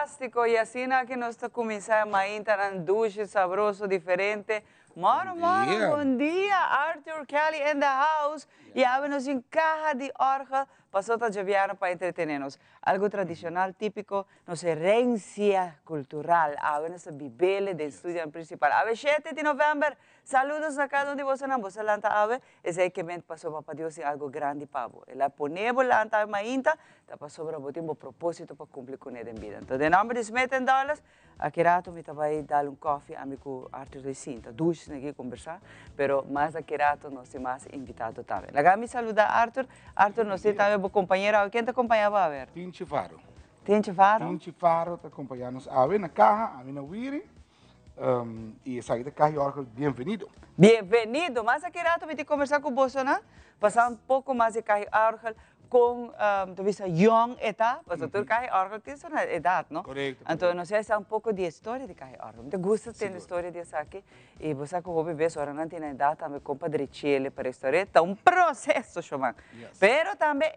fantástico. Y así na que nós começamos a um duche sabroso, diferente. Mano, bom dia. Arthur Kelly in the house. E abrimos em caja de orgel. Passou a Javiana para entretenernos. Algo tradicional, típico, nossa herencia cultural. Abrimos a bibele do estúdio principal. Ave 7 de novembro. Saludos a cada um de vocês. Você lanta ave. Esse que mente passou para Deus em algo grande para você. Ela ponemos lanta a mainta. Tá passou para botar um propósito para cumprir com ele em vida. Então, de nome de Smith & Dollars, aqui rato me vai dar coffee a amigo Arthur de Cinta. Duas aqui conversar, pero mais aqui rato nós temos mais invitado também. Lá me saluda Arthur. Arthur, nós temos o companheiro. Quem te acompanhava a ver? Tinchi Faro. Tinchi Faro? Tinchi Faro te acompanha-nos a ver na caja, a mim na Wiri. E sair da caja e orgel, bem-vindo. Bem-vindo. Mas aqui rato me te conversar com você, né? Passar pouco mais de caja orgel. Com talvez young etapa, porque tu cai orgel tens uma idade, não? Correto. Então não sei se é pouco de história de cai orgel. Me gusta ter a história dessa aqui e você que hobby vê agora não tem idade também compadre Chile para a história, tá processo chamar. Pero também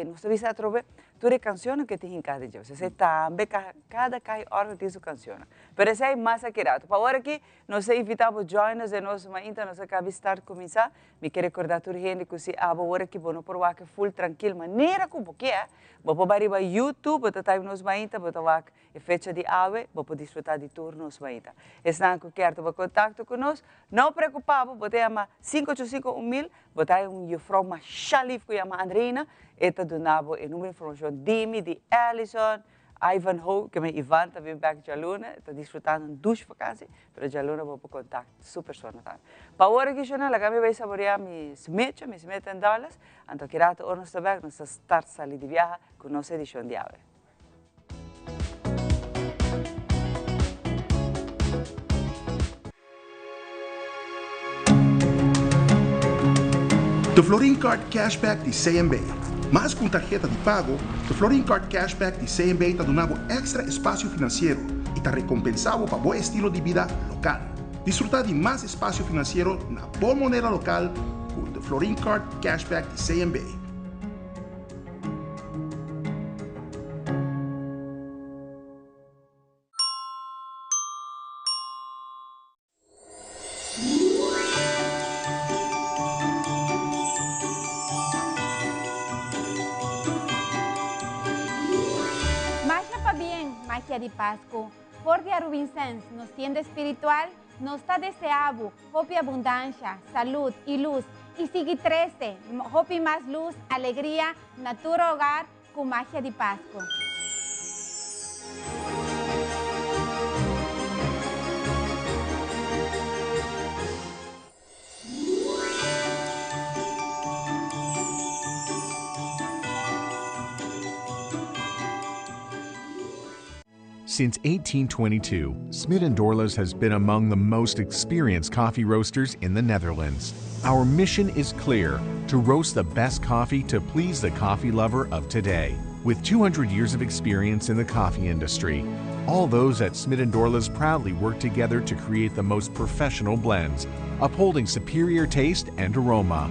não sei se trove tu de canções que tem em cada dia. Você também cada cai orgel tem sua canção. Pero esse é mais accurato. Para agora aqui nós sei invitamos joiners e nós mas então nós acabamos de estar começar. Me quer recordar tu gente que se agora que bom provar que full tranquilo maneira como que é, vou bari ba YouTube, vou estar nos mainta, vou estar a fecha de ave, vou poder desfrutar de turnos mainta. Estão com quer ter contato conosco, não preocupado, vou ter ama 585-1000, vou ter forma chalif que chama Andreina, eta do nabo e número de informação Dimi, de Ellison, Ivan Ho, que me Ivan também back de Jaluna, está desfrutando duas vacances, mas Jaluna vou por contato, super sonata. Para agora que eu não, lá me vai saborear mi Smith & Dollars, então que rato nós também nós start sair de viagem com nossa edição de ave. The Florin Card Cashback de CMB. Mas com tarjeta de pago, o Florin Card Cashback de CMB está dando extra espaço financeiro e está recompensado para bom estilo de vida local. Disfrutar de mais espaço financeiro na boa moneda local com o Florin Card Cashback de CMB. Magia de Pascua, porque a Rubinsens nos tiende espiritual, nos está deseado, hope abundancia, salud y luz. Y sigue 13, hope más luz, alegría, natura hogar con magia de Pascua. Since 1822, Smit & Dorlas has been among the most experienced coffee roasters in the Netherlands. Our mission is clear: to roast the best coffee to please the coffee lover of today. With 200 years of experience in the coffee industry, all those at Smit & Dorlas proudly work together to create the most professional blends, upholding superior taste and aroma.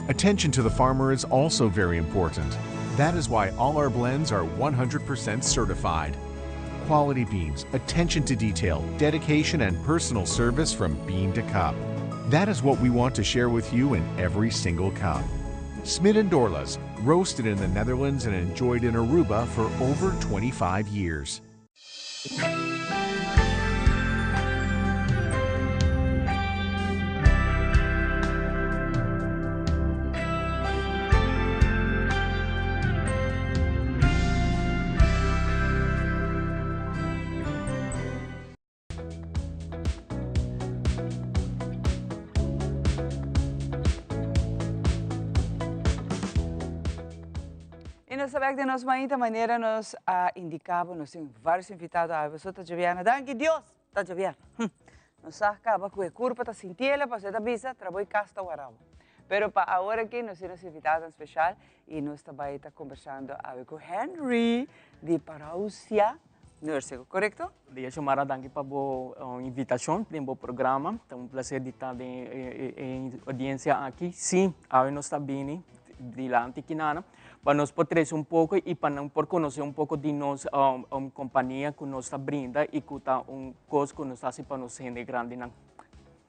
Attention to the farmer is also very important. That is why all our blends are 100% certified. Quality beans, attention to detail, dedication, and personal service from bean to cup. That is what we want to share with you in every single cup. Smit & Dorlas, roasted in the Netherlands and enjoyed in Aruba for over 25 years. Nessa vez de nós maíta maneira nós indicamos, nós temos vários invitados a você tá Javiana, danke Deus, tá Javiana. Nós acaba com a curva tá sentiela para você tá bisa, trabalho casta warau. Pero para agora aqui nós temos invitados especial e nós também tá conversando com Henry de Parousia, Nursing, correto? Dia chamada danke para a invitação para o programa. É prazer de estar em audiência aqui. Sim, nós está bem. de la antiquinana, para nós poder trazer pouco e para não por conhecer pouco de nossa companhia que nos brinda e que está coisa que nos faz para nós gente grande.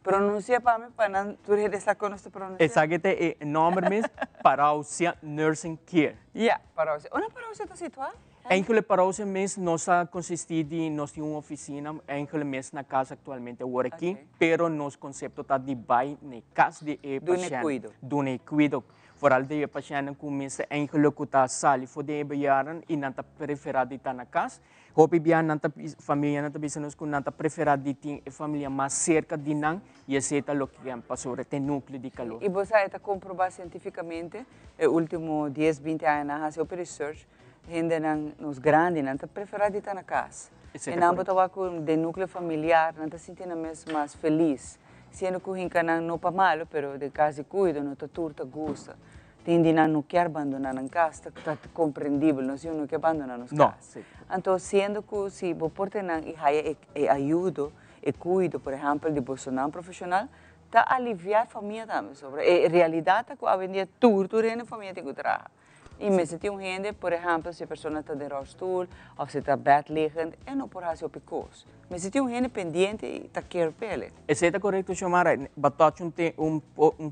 Pronuncia para mim, para não tu regressar com nossa pronúncia. Exatamente, o nome mesmo, Parousia Nursing Care. Yeah, Parousia. Onde Parousia está situada? Enkele parousia mês nós consistimos de nós temos uma oficina, enkele mês na casa atualmente eu aqui, pero nosso conceito está de bai na casa de paciente. Do ne cuido. Vooral de paciente começa enkele que está sali for de bejaarden e não está preferado de estar na casa. Hopi bia nanta família nanta bisa nos com nanta preferado de ter família mais cerca de nang e aceita lo que é passou tem núcleo de calor. E você está comprovado cientificamente, nos últimos 10, 20 anos, na research, gente nos grandes não está preferado de estar na casa. E não botar com de núcleo familiar, não está sentindo mais feliz. Sendo que o hinca não está mal, mas de casa cuida, não está turta, gosta. Tende não quer abandonar a casa, está compreendível, não quer abandonar a casa. Então, sendo que se você pode ajuda e cuida, por exemplo, de personal profissional, está aliviar a família também. A realidade é que hoje em dia tudo na família tem que trabalhar. E mesmo tem gente, por exemplo, se a pessoa está de rolstoel ou se está bedliggend, não pode fazer o picos. Mas se tem gente pendente e está quer pele. Isso é correto, Xomara. Batote tem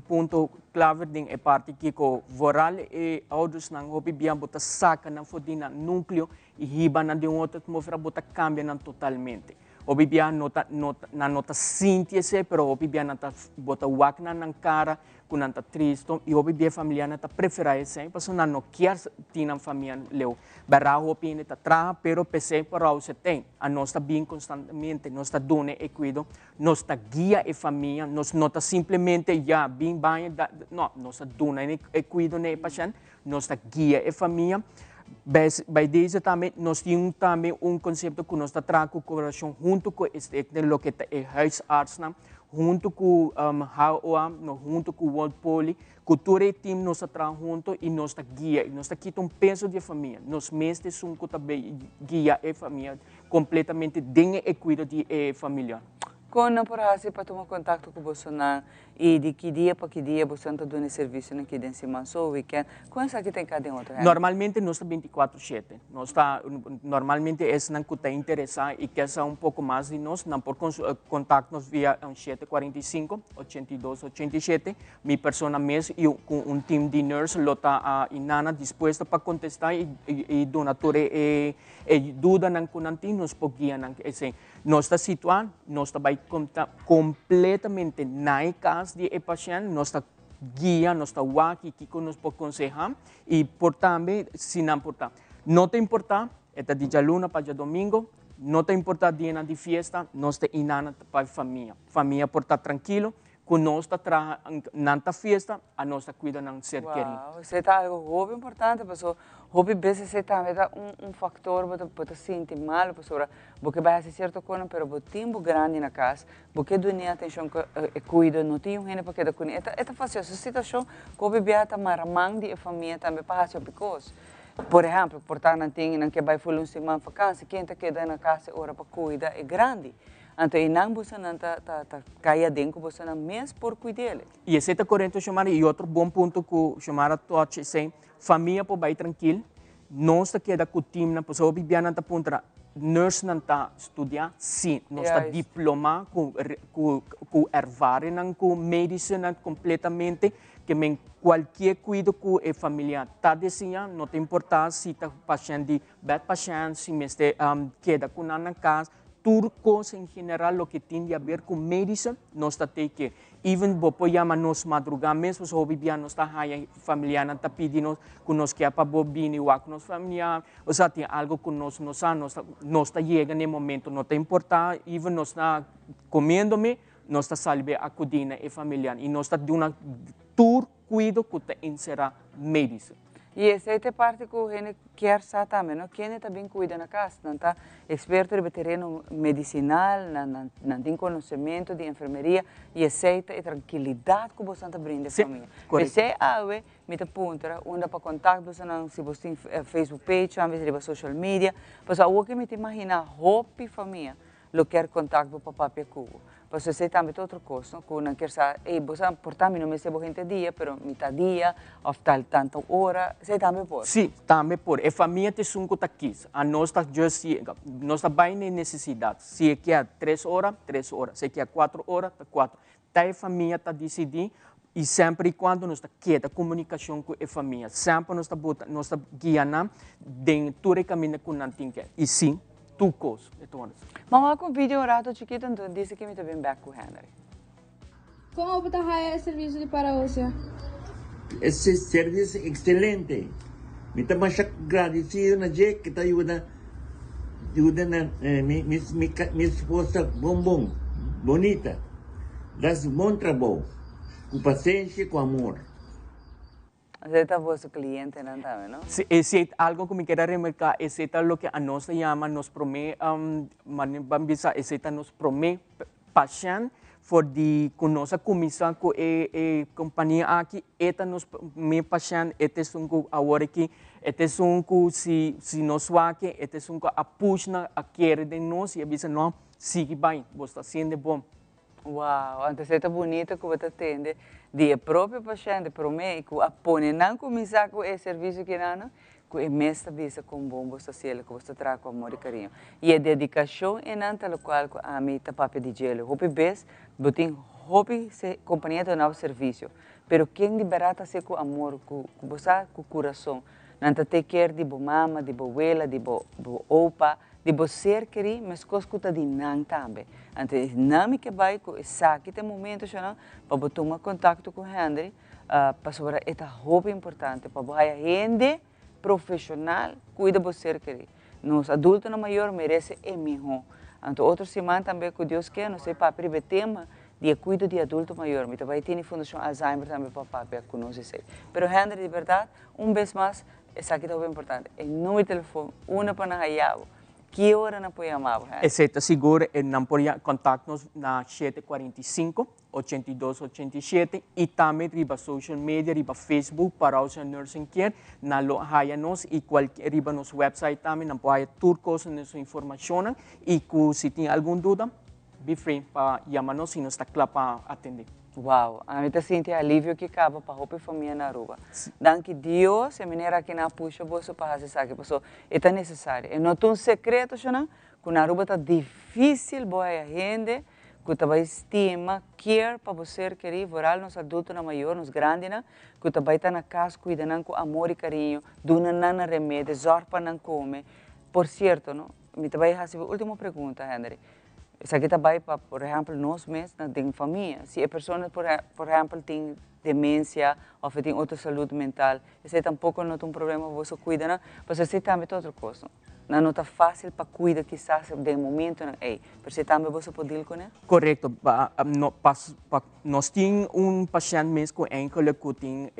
ponto clave de parte que o voral e outros não houve bem botar saca na fodina núcleo e riba na de outra atmosfera botar cambia totalmente. Houve bem na nota sentir se, pero houve bem na botar wacna na cara com nanta triste e houve bem família na prefere esse, porque não quer ter na família leu. Barra houve ainda trabalha, pero pese para o tem. A nós está bem constantemente, nós está dando e cuido, nós está guia a família, nós não está simplesmente já bem banho, não, nós está dando e cuido ne paciente, nós está guia a família. By deze também nós temos também conceito que nós trabalhamos com cooperação junto com o que é huisarts, junto com HOA, junto com o World Poly, com todo o time nós trabalhamos junto e nós guia, nós quitamos peso de família, nós mesmos somos que guia a família completamente dentro e cuida de família. Quando por assim para tomar contato com você e de que dia para que dia você está dando serviço aqui dentro de Manso, weekend, quando é que tem cada outro? Normalmente nós estamos 24/7. Nós está normalmente é não que está interessado e quer saber pouco mais de nós, não por contato via 745 82 87. Minha pessoa mesmo e com time de nurse lota inana disposta para contestar e donatore e dúvida não com nanti nos podia não assim. Nós está situado, nós está completamente na casa de paciente, nós está guia, nós está aqui que nos pode aconselhar e por também se não importa. Não te importa, é de dia luna para dia domingo, não te importa dia de festa, nós está inana para a família. Família por estar tranquilo, com nós está nanta festa, a nós está cuida não ser querido. Isso é algo muito importante, pessoal. Hobby vezes é também fator para sentir mal, pessoal. Porque vai ser certo coisa, mas o tempo grande na casa, porque donia atenção e cuida, não tem gente para que da cuida. É fácil essa situação, hobby beata maramang de família também para fazer picos. Por exemplo, portar não tem, não que vai fazer uma semana de vacância, quem está quedando na casa hora para cuidar é grande. Então, não você não está caia dentro, você não mesmo por cuidar. E esse é correto, Xomara. E outro bom ponto que o Xomara toca é família por bem tranquilo. Não está queda com o time, na pessoa bibia não está ponta. Nurse não está estudar, sim. Não está diploma com ervare, não com medicina completamente. Que men qualquer cuido com a família está desenhando, não tem importância se está paciente, bad paciente, se mesmo queda com na casa. Tudo coisa em geral, o que tem a ver com medicina, nós está que even bopo chama nos madrugar mesmo, se houve bem nós está aí familiar não está pedindo que nós quer para bobine ou com nós familiar, ou seja, tem algo que nós está chegando no momento, não tem importar, even nós está comendo-me, nós está salve a cudina e familiar e nós está dando todo cuido que está inserir medicina. E essa é a parte que a gente quer saber também, não? Quem também cuida na casa, não está experto de terreno medicinal, não tem conhecimento de enfermeria e aceita a tranquilidade que você está brindando à família. Esse é algo que me aponta, onde para contato você não, se você tem Facebook page, às vezes social media, mas algo que me imagina, roupa família, lo quer contato para papai cubo. Pues você também tem outro custo, que não quer saber, você portar-me não me recebo gente dia, pero mitad dia, ou tal, tanta hora, você também pode? Sim, também pode. A família tem 5 taquis. A nós está nós está bem na necessidade. Se quer 3 horas, 3 horas. Se quer 4 horas, 4. A família está decidindo e sempre e quando nós está quieta comunicação com a família, sempre nós está guiando dentro todo o caminho que nós temos. E sim, tu coisa. Mas com um vídeo rato chiquito, então disse que me está bem back com o Henry. Como você haya serviço de para-óssea? Esse serviço excelente. Me está mais agradecido na gente que está ajudando na minha esposa bom, bonita. Das bom trabalho, com paciência e com amor. Você está vosso cliente, não também, não? Esse é algo que me quero remarcar, esse é o que a nós chama, nos promete, esse é nos promete paixão, for de com nossa comissão com a companhia aqui, esta nos promete paixão, este é um que agora aqui, este é um que se nós aqui, este é um que a puxa a querer de nós e a bisa não sigue bem, você está sendo bom. Uau, então você está bonita que você atende de próprio paciente para mim que a põe não começar com esse serviço que não que é mesmo visa com bom você ser que você traz com amor e carinho e a dedicação é não tal qual a mim tá papel de gelo hope bes botin hope se companhia do novo serviço pero quem liberata se com amor com você com coração não tá take care de bo mama de bo abuela de bo opa de você querer, mas coisa de não também. Então, não me que vai com saque tem momento já para tomar contato com o Henry, para sobre esta roupa importante, para a gente profissional cuida você querer. Nos adultos no maior merece é melhor. Então, outra semana também que Deus quer, não sei para primeiro tema de cuido de adulto maior, mas também tem a Fundação Alzheimer também para papai conosco sei. Pero Henry de verdade, vez mais, essa aqui é muito importante. O número de telefone, uma para na que hora não pode chamar? Exceto seguro, não pode contactar-nos na 745-8287 e também riba social media, riba Facebook, para o Nursing Care, na nos e qualquer riba nos website também, não pode turcos nessa informação e se tem alguma dúvida, be free para chamar-nos e nós está claro para atender. Uau, a mim está sentindo alívio que acaba para roupa e família na rua. Danke Deus, a maneira que não puxa você para fazer isso aqui, pessoal, é necessário. E não tem secreto, não? Que na rua está difícil, boa gente, que também estima, care para você querer, voral nos adultos na maior, nos grandes, que também está na casa cuidando com amor e carinho, dando nana remédio, zorpa não come. Por certo, não? Me também fazer a última pergunta, Henry. Isso aqui também, por exemplo, nós mesmos, na família. Se a pessoa, por exemplo, tem demência ou tem outra saúde mental, esse tampouco não tem um problema, você cuida, não? Mas você também tem outra coisa. Não está fácil para cuidar, quizás, de momento, não é? Mas você também você pode ir com ele? Correto. Nós temos paciente mesmo que enkele que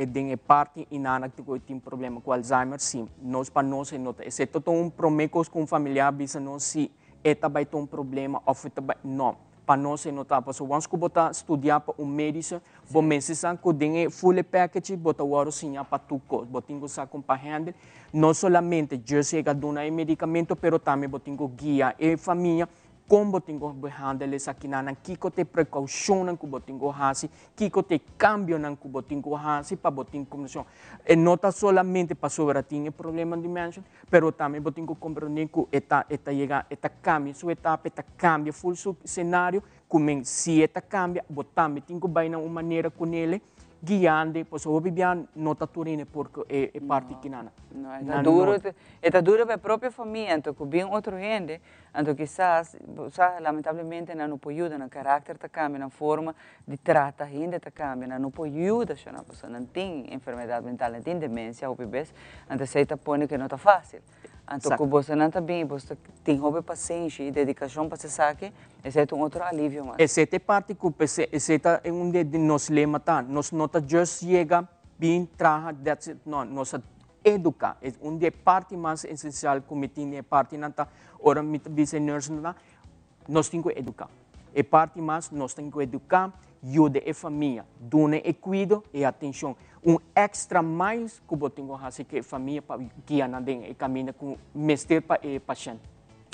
tem parte e nada que tem problema com Alzheimer, sim. Nós, para nós, se tem problema com familiar, bisa nós, sim. Também tem problema, ou não. Para nós, não está. Porque once que você estudar para médico, você precisa que tenha full package, você vai ensinar para tu coisa. Você tem que saber para handle. Não somente eu sei que dá medicamento, mas também você tem que guiar a família. Como você tem que handle essa aqui, que te precaução que você tem que fazer, que te cambio que você tem que fazer para você ter comunicação. E não está somente para sobre ter problema de mente, mas também você tem que compreender que esta cambia, sua etapa, esta cambia, full cenário, como se esta cambia, você também tem que ir de uma maneira com ele, guiando, pois o bebê não está turine porque é parte que não. Está duro para a própria família, então que bem outro gente, então quizás, lamentavelmente não pode ajudar, no caráter está cambia, na forma de tratar a gente está cambia, não pode ajudar, se a pessoa não tem enfermidade mental, não tem demência, ou bebês, então você está pondo que não está fácil. Então, que você não está bem, você tem paciência e dedicação para se saque, esse é um outro alívio. Essa é a parte que esse é um de nos lema, nós não just chega bem trabalhar, não, nós educar, é uma parte mais essencial que me tem, parte não está, ora me diz nurse não, nós temos que educar. É parte mais nós temos que educar, ajuda a família, dar cuidado e atenção. Extra mais que você tem que fazer que a família para guiar na caminho com mestre para o paciente.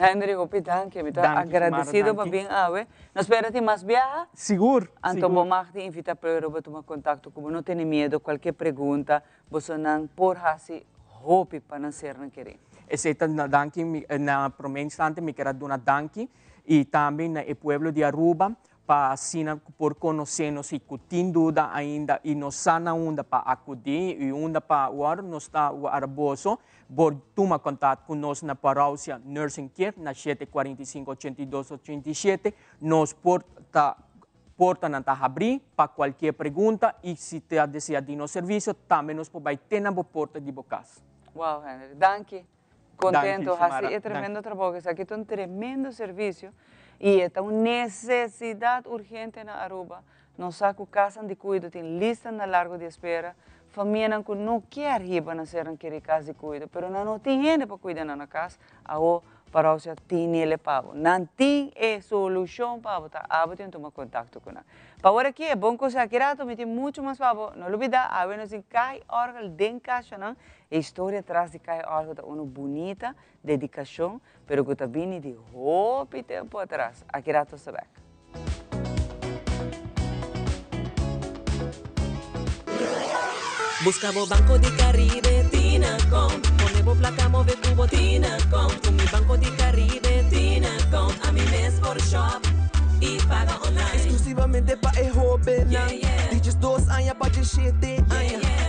Henry, hopi danke. Me estou Danke, agradecido Samara, para danke. vir ave. Nós esperamos mais viajar. Seguro. Então, seguro. vamos te invitar para tomar contato com não tenha medo, qualquer pergunta, você não por hasi hopi para não ser não querer. Exceto na danki, na primeiro instante, me quero dar danki e também no pueblo de Aruba, para assim, por conhecer-nos e que tem dúvida ainda e nos sana onda para acudir e onda para o ar, nos está o arboso, por tomar contato conosco na paróquia Nursing Care, na 745-8287, nos porta não está abrir para qualquer pergunta e se te deseja de nosso serviço, também nos pode ter na porta de bocas. Uau, Henry, danke. Contento, Danke, Samara. é tremendo trabalho, aqui é um tremendo serviço e é uma necessidade urgente na Aruba. Nós saco casa de cuido, tem lista na largo de espera, família não quer riba na ser querer casa de cuido, mas não tem gente para cuidar na casa, a paróquia tem ele pavo. Não tem solução para tá, abo tem tomar contato com ela. Para agora aqui é bom coisa que rato me tem muito mais pavo. Não olvida, a ver nos em cai órgão den caixa não. A história atrás de cai órgão é uma bonita dedicação, pero que também de roupa tempo atrás. Aqui rato sabe. Buscamos Banco de Caribe, Tinacom. Ponemos placa, move cubo, Tinacom. Con mi Banco de Caribe, Tinacom. A mi mes por shop y paga online. Exclusivamente para el joven. Yeah, yeah. Dices 2 años para decirte.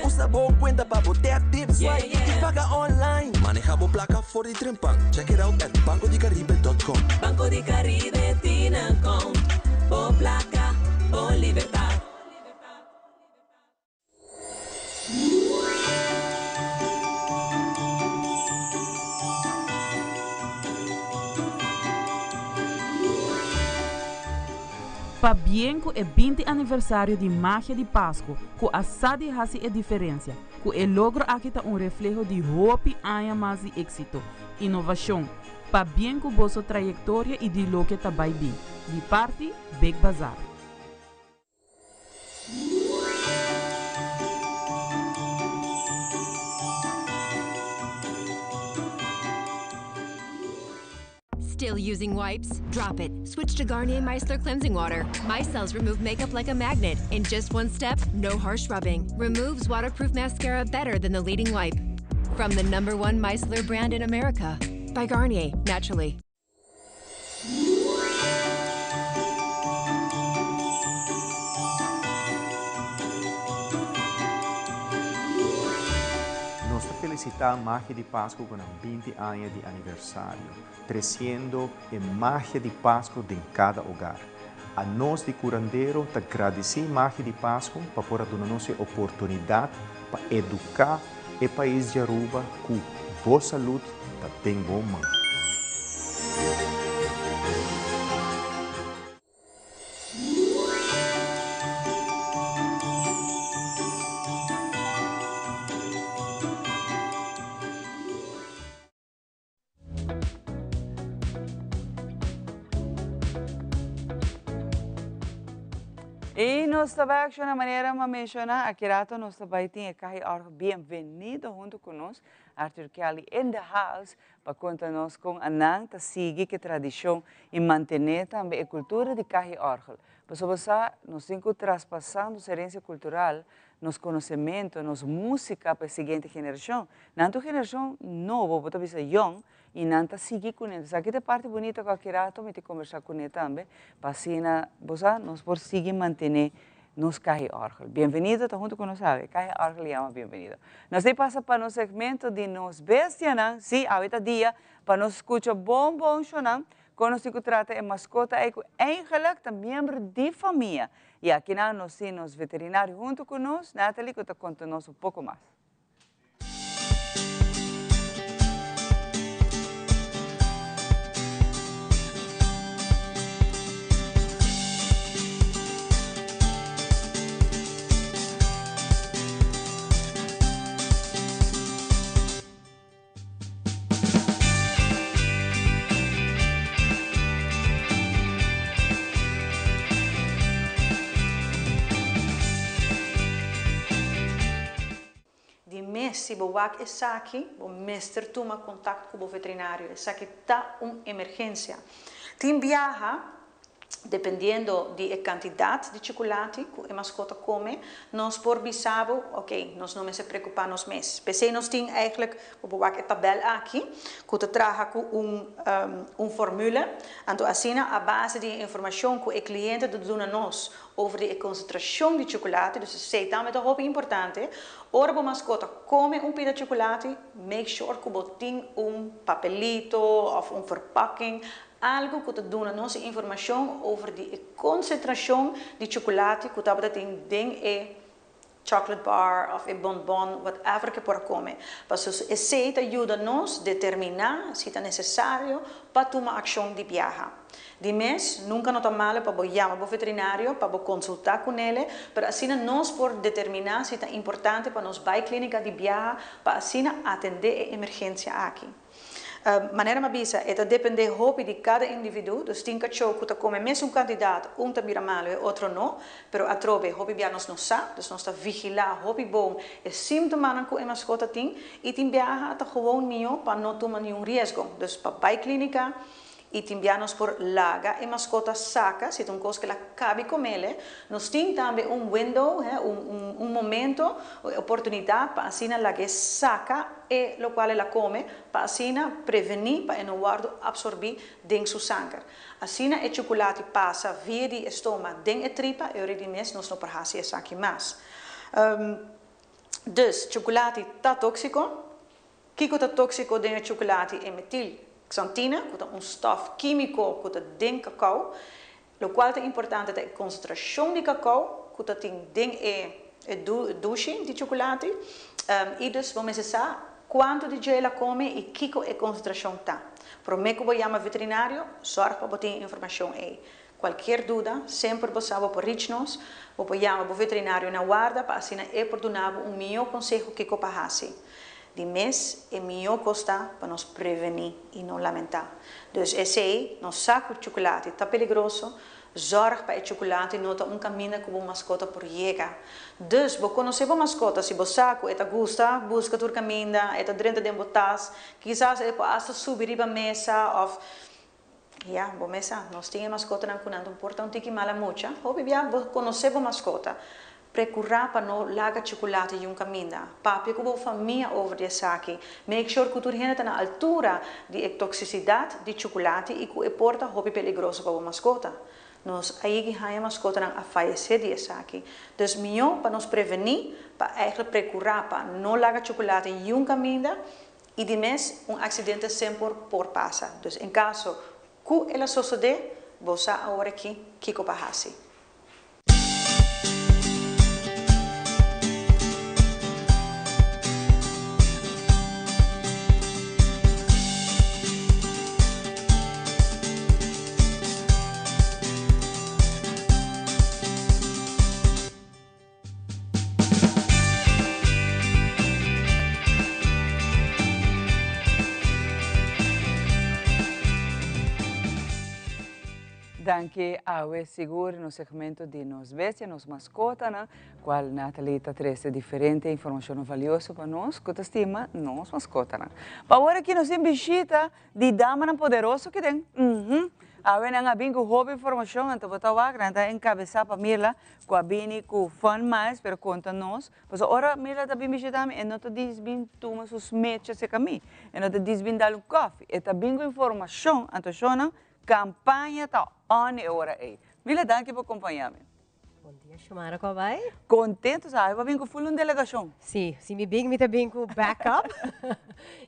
Usa boa cuenta para botar tips. Yeah, yeah. Y paga online. Manejamos placa for the Trempan. Check it out at bancodecaribe.com. Banco de Caribe, Tinacom. Por placa, por libertad. Para bem que é 20 aniversário de Magia de Páscoa, que a Sadi hace a diferença, que é logro aqui está reflejo de hope, aia mais de êxito, inovação, para bem que boa trajetória e de lo que está bem. De parte, Big Bazar. Still using wipes? Drop it. Switch to Garnier Micellar Cleansing Water. Micelles remove makeup like a magnet. In just one step, no harsh rubbing. Removes waterproof mascara better than the leading wipe. From the #1 micellar brand in America. By Garnier, naturally. Nós felicitamos a Magia de Páscoa com 20 anos de aniversário, crescendo em Magia de Páscoa em cada hogar. A nós de curandeiro, te agradecer a Magia de Páscoa para poder dar nossa oportunidade para educar o país de Aruba com boa saúde e bem bom mão. E nós também, de uma maneira, me menciona, aqui rato nós também temos bem-vindo junto conosco, Arthur Kelly in the house, para contar-nos com a Nang, que sigue que tradição e manter também a cultura de carne orgel. Por isso, nós temos que traspassando a herência cultural, nos conhecimentos, nos música para a seguinte geração. Na geração nova, você bisa young, e não está seguir com ele. Aqui é parte bonita que aqui rato me te conversar com ele também, para assim, nós por seguir manter nos carre orgel. Bem-vindo, está junto com nós, sabe? Carre orgel chama bem-vindo. Nós passa para o segmento de nos bestianang, sim, ahorita dia, para nos escutar bom chonang, quando se trata de mascota, é eigenlijk um membro de família. E aqui nós temos veterinários junto conosco, Nathalie, que está contando-nos pouco mais. se você está aqui, o mestre toma contato com o veterinário. Essa aqui está uma emergência. Tem viaja, dependendo da quantidade de chocolate que a mascota come, nós por bisabo, ok, nós não se preocupamos mais. Porque nós temos eigenlijk uma tabela aqui, que te traga com formula, então assim a base de informação que o cliente dá a nós over a concentração de chocolate, dus sei também é muito importante. Ora a mascota come pedaço de chocolate, make sure que você tem papelito ou verpakking, algo que te dá nossa informação over a concentração de chocolate que você tem em chocolate bar ou bonbon, whatever que por comer. Mas isso ajuda nos a determinar se é necessário para tomar ação de viagem. De mês, nunca não está mal para chamar o veterinário, para consultar com ele, para assim nós por determinar se é importante para nós ir à clínica de viagem, para assim atender a emergência aqui. Maneira mabisa é depender de cada indivíduo, dus tem cachorro que come mesmo candidato, tá vira mal e outro não, pero a trobe hobby bia nós não sabe, dus nós está vigilar hobby bom, é simptomana que a mascota tem e tem viaja até gewoon mio para não tomar nenhum risco, dus para a clínica e timbianos por laga e mascota saca, se tem coisa que ela cabe com ele, nós temos também window, momento, oportunidade para assim ela saca e lo qual ela come, para assim prevenir para não guardo absorver dentro seu sangue. Assim o chocolate passa via de estômago dentro da tripa e hora de mês nós não paramos essa aqui mais. Dus chocolate está tóxico. O que está tóxico dentro do chocolate é metil xantina, que é stof químico que tem cacau, o qual é importante a concentração de cacau que tem dentro da douche de chocolate e dus vamos saber quanto de ela come e que é a concentração está. Para mim que vou chamar veterinário, sorte para ter informação aí. Qualquer dúvida, sempre você pode reach-nos, vou chamar o veterinário na guarda para assim por donar melhor conselho que eu passe. De mês é melhor costa para nos prevenir e não lamentar. Dus esse aí, nosso saco de chocolate está perigoso, zorg para o chocolate não está caminho que uma mascota por chegar. Dus, você conhecer uma mascota, se você saco é gusta, busca o caminho, é dentro de botas, quizás é para subir a mesa ou bom mesa, nós temos mascota na cunando, importante que mala mucha, ou bebia, conhecer uma mascota. Procurar para não largar chocolate em caminho. Papi, que a família over essa aqui. Make sure que tudo está na altura de toxicidade de chocolate e que porta hobby perigoso para a mascota. Nós aí que a mascota a falecer dessa aqui. Dus melhor para nos prevenir, para eigenlijk procurar para não largar chocolate em caminho e de mês acidente sempre por passa. Dus em caso que ela suceder, você agora aqui que passa. Danke awe seguro no segmento de nos bestia, nos mascota, na qual Nathalie está trazendo diferente informação valiosa para nós, que estima nos mascota. Para agora que nos visita de dama poderoso que tem. Awe na bingo hobby informação, então botar o agra, então encabeçar para Mila, com a bini com fun mais, pero conta-nos. Pois ora Mila está bem visitando, e não te diz bem toma sus mechas e caminho, e não te diz bem dar coffee, e tá bingo informação, então chona campanha está on hora aí. Mila, danke por acompanhar-me. Bom dia, Shumara, como vai? Contento, sabe? Vai vir com full delegação. Sim, se me bem, me também com backup.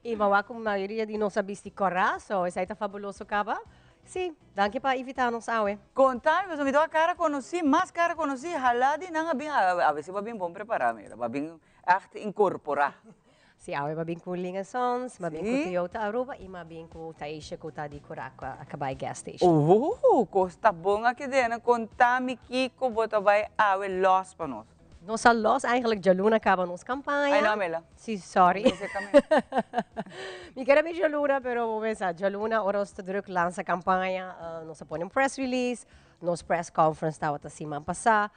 E mas com a maioria de nossa bici corra, so isso aí tá fabuloso, caba. Sim, danke para invitar-nos, awe. Contar, mas me deu a cara conheci, mais cara conheci, haladi, não bem, a ver se vai bem bom preparar, Mila, vai bem incorporar. Sim, awe bem com ligações, bem com Toyota Aruba e bem com Taisha que está de Curaca, acabar gas station. Costa bom aqui dentro, contar-me que como você vai awe los para nós. Nossa los eigenlijk Jaluna acaba nos campanha. Ai não, Mela. Sim, sorry. Me quero ver Jaluna, pero vou pensar, Jaluna ora está druk lança campanha, nós põe press release, nos press conference estava a semana passada.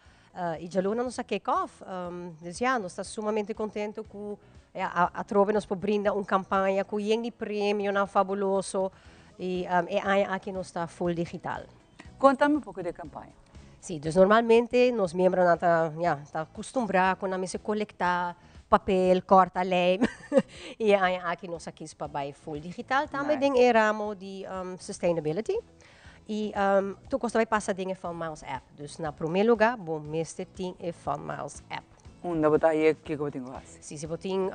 E Jaluna nos kick off. Nós estamos sumamente contentes com a trove nos brinda uma campanha com de prêmio na fabuloso e aqui nós está full digital. Conta-me um pouco da campanha. Sim, então normalmente nós membros estão acostumados com a se coletar papel, corta lei e aqui nós aqui para full digital também tem ramo de sustainability. E tu vai passar em Fun Miles app. Dus na primeiro lugar, bom mestre tem Fun Miles app. Onde você aí que eu tenho que fazer? Se você tem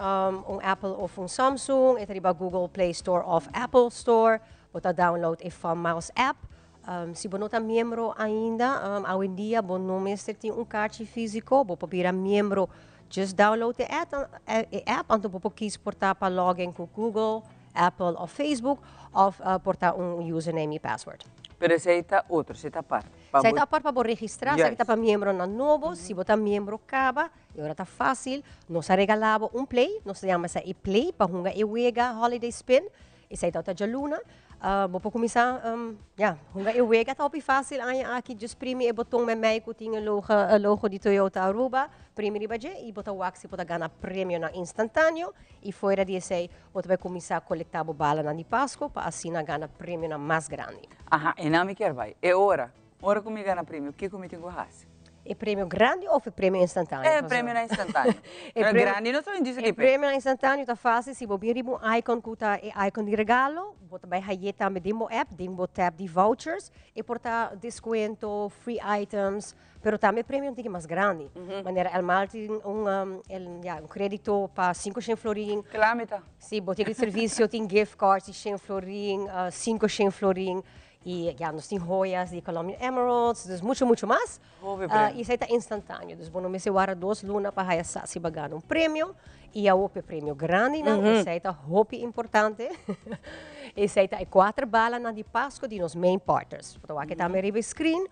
Apple ou Samsung, é para Google Play Store ou Apple Store, você download Fun Miles app. Se você não é membro ainda, hoje em dia, você não mestre tem card físico, você pode virar membro, just download a app, então você pode portar para login com Google, Apple ou Facebook, ou portar username e password. Pero esse aí está outro, esse está parte. Esse está parte para registrar, esse está para membro novo, se você é membro acaba, agora está fácil, nós regalamos play, nós chamamos esse play para uma Ewega Holiday Spin, esse está de Luna, vou começar, uma Ewega está fácil, aqui just prime o botão meio que tem o logo de Toyota Aruba, prime de budget e botar o axi para ganhar prêmio na instantâneo e fora disso você vai começar a coletar bala na de Páscoa para assim ganhar prêmio na mais grande. Aha, e não me quer vai. É hora comigo ganhar prêmio. O que eu tenho que fazer? É prêmio grande ou é prêmio instantâneo? É prêmio na instantâneo. É grande, não estou indicando. É prêmio na instantâneo, está fácil. Se você abrir um icon que é icon de regalo, você vai raiar também demo app, demo tab de vouchers, e portar desconto, free items, pero também é prêmio tem mais grande. Maneira, el mal tem crédito para 500 florin. Clamita. Se você tem serviço, tem gift cards de 100 florin, 500 florin. E nós temos joias de Colombian Emeralds, dus muito mais. E isso está instantâneo. Dus, bom, se eu 2 lunas para raiar se pagar prêmio, e a outro prêmio grande, isso está muito importante. Isso está 4 balas na de Páscoa de nos main partners. Então, aqui está a screen.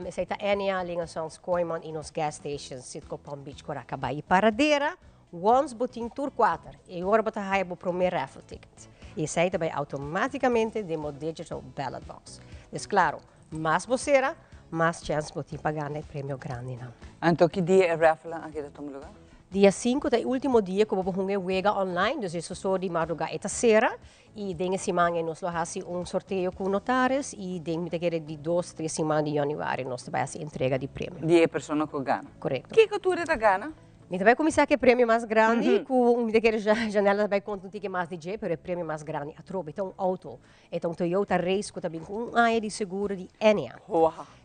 Isso está Enia, Lingações, Coimon e nos gas stations, Sitco Palm Beach, Coracaba e Paradeira. Once botin tour 4, e agora você vai para o primeiro raffle ticket. E isso aí também automaticamente demo digital ballot box. Então, claro, mais você era, mais chance você pagar o prêmio grande. Então, que dia é raffle aqui da toma lugar? Dia 5 é o último dia que vamos fazer wega online, então isso só de madrugada e terceira. E dengue semana nós fazemos sorteio com notários e dengue de 2-3 semanas de janeiro nós fazemos entrega de prêmio. De pessoa que ganha. Correto. Que cultura da gana? Então vai começar com o prêmio mais grande, com daquela janela vai contar um ticket mais DJ, mas o prêmio mais grande a tropa. Então, auto. Então, Toyota Race, que também com área de seguro de Enia.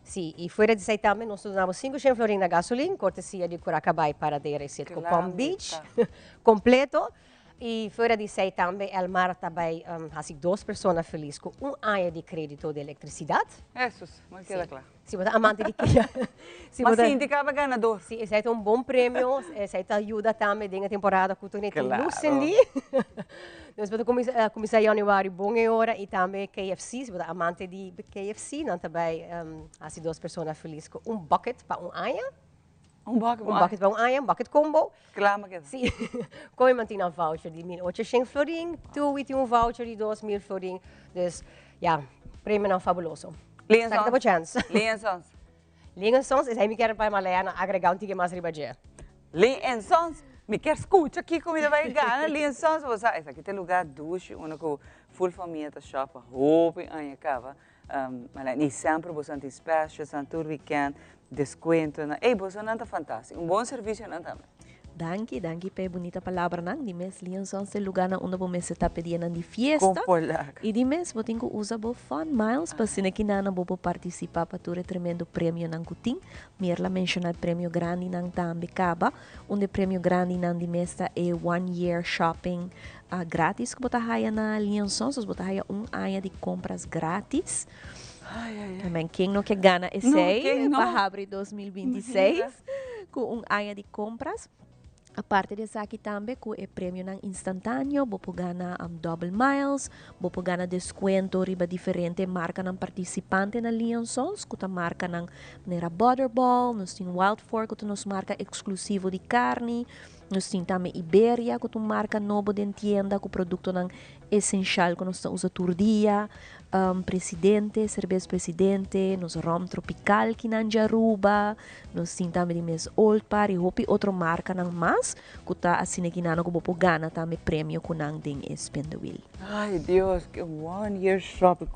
Sim, e fora disso também, nós usamos 500 florin na gasolina, cortesia de Coracaba e Paradeira e Sitco Palm Beach, completo. E fora disso também, o mar também, assim, 2 pessoas felizes com área de crédito de eletricidade. Jesus, mas queda claro. Se você amante de mas sim, indicava ganador. Sim, esse é bom prêmio, esse ajuda também na temporada que tu tem Lucendi. Nós vamos começar em janeiro, bom hora, e também KFC, se você amante de KFC, nós também, assim, 2 pessoas felizes com bucket para área. Bucket para área, bucket combo. Claro, que sim. Como mantém um voucher de 1.800 florin, tu e um voucher de 2.000 florin. Então, prêmio não fabuloso. Lienzons, esse aí me quer para Malena agregar um ticket mais ribadia. Lienzons, me quer escutar aqui comida vai ganhar. Lienzons, você, esse aqui tem lugar duche, onde com full família tá shop, roupa e acaba. Malena, e sempre você tem specials, todo weekend, desconto, e você não tá fantástico. Bom serviço não também. Danke pe bonita palavra nang di mes Lienzons se lugar na una po mes está pedindo de fiesta. E di mes bo tengo usa bo Fun Miles pa sinakinana bo participar para ture tremendo prêmio nang kuting. Mir la mencionar prêmio grande nang tambe kaba, onde prêmio grande nang di mes ta e 1 year shopping grátis que bota haya na Lienzons, bota haya área de compras grátis. Também quem não quer ganhar esse aí para abril 2026 com área de compras. A parte dessa aqui também, com o prêmio instantâneo, vou ganhar double miles, vou ganhar desconto riba diferente marca ng participante na Lienzons, que a marca ng Butterball, nós temos Wild Fork, que nos marca exclusivo de carne, Nós temos também Iberia, que é uma marca nova de tienda, com produto essencial que nós usamos todo dia. Presidente, cerveja Presidente, nós rum tropical que não Aruba, nós temos também mes Old Party, e outra marca não mais, que está assim que não como gana também prêmio que não tem Spendawheel. Ai, Deus, que one year shopping.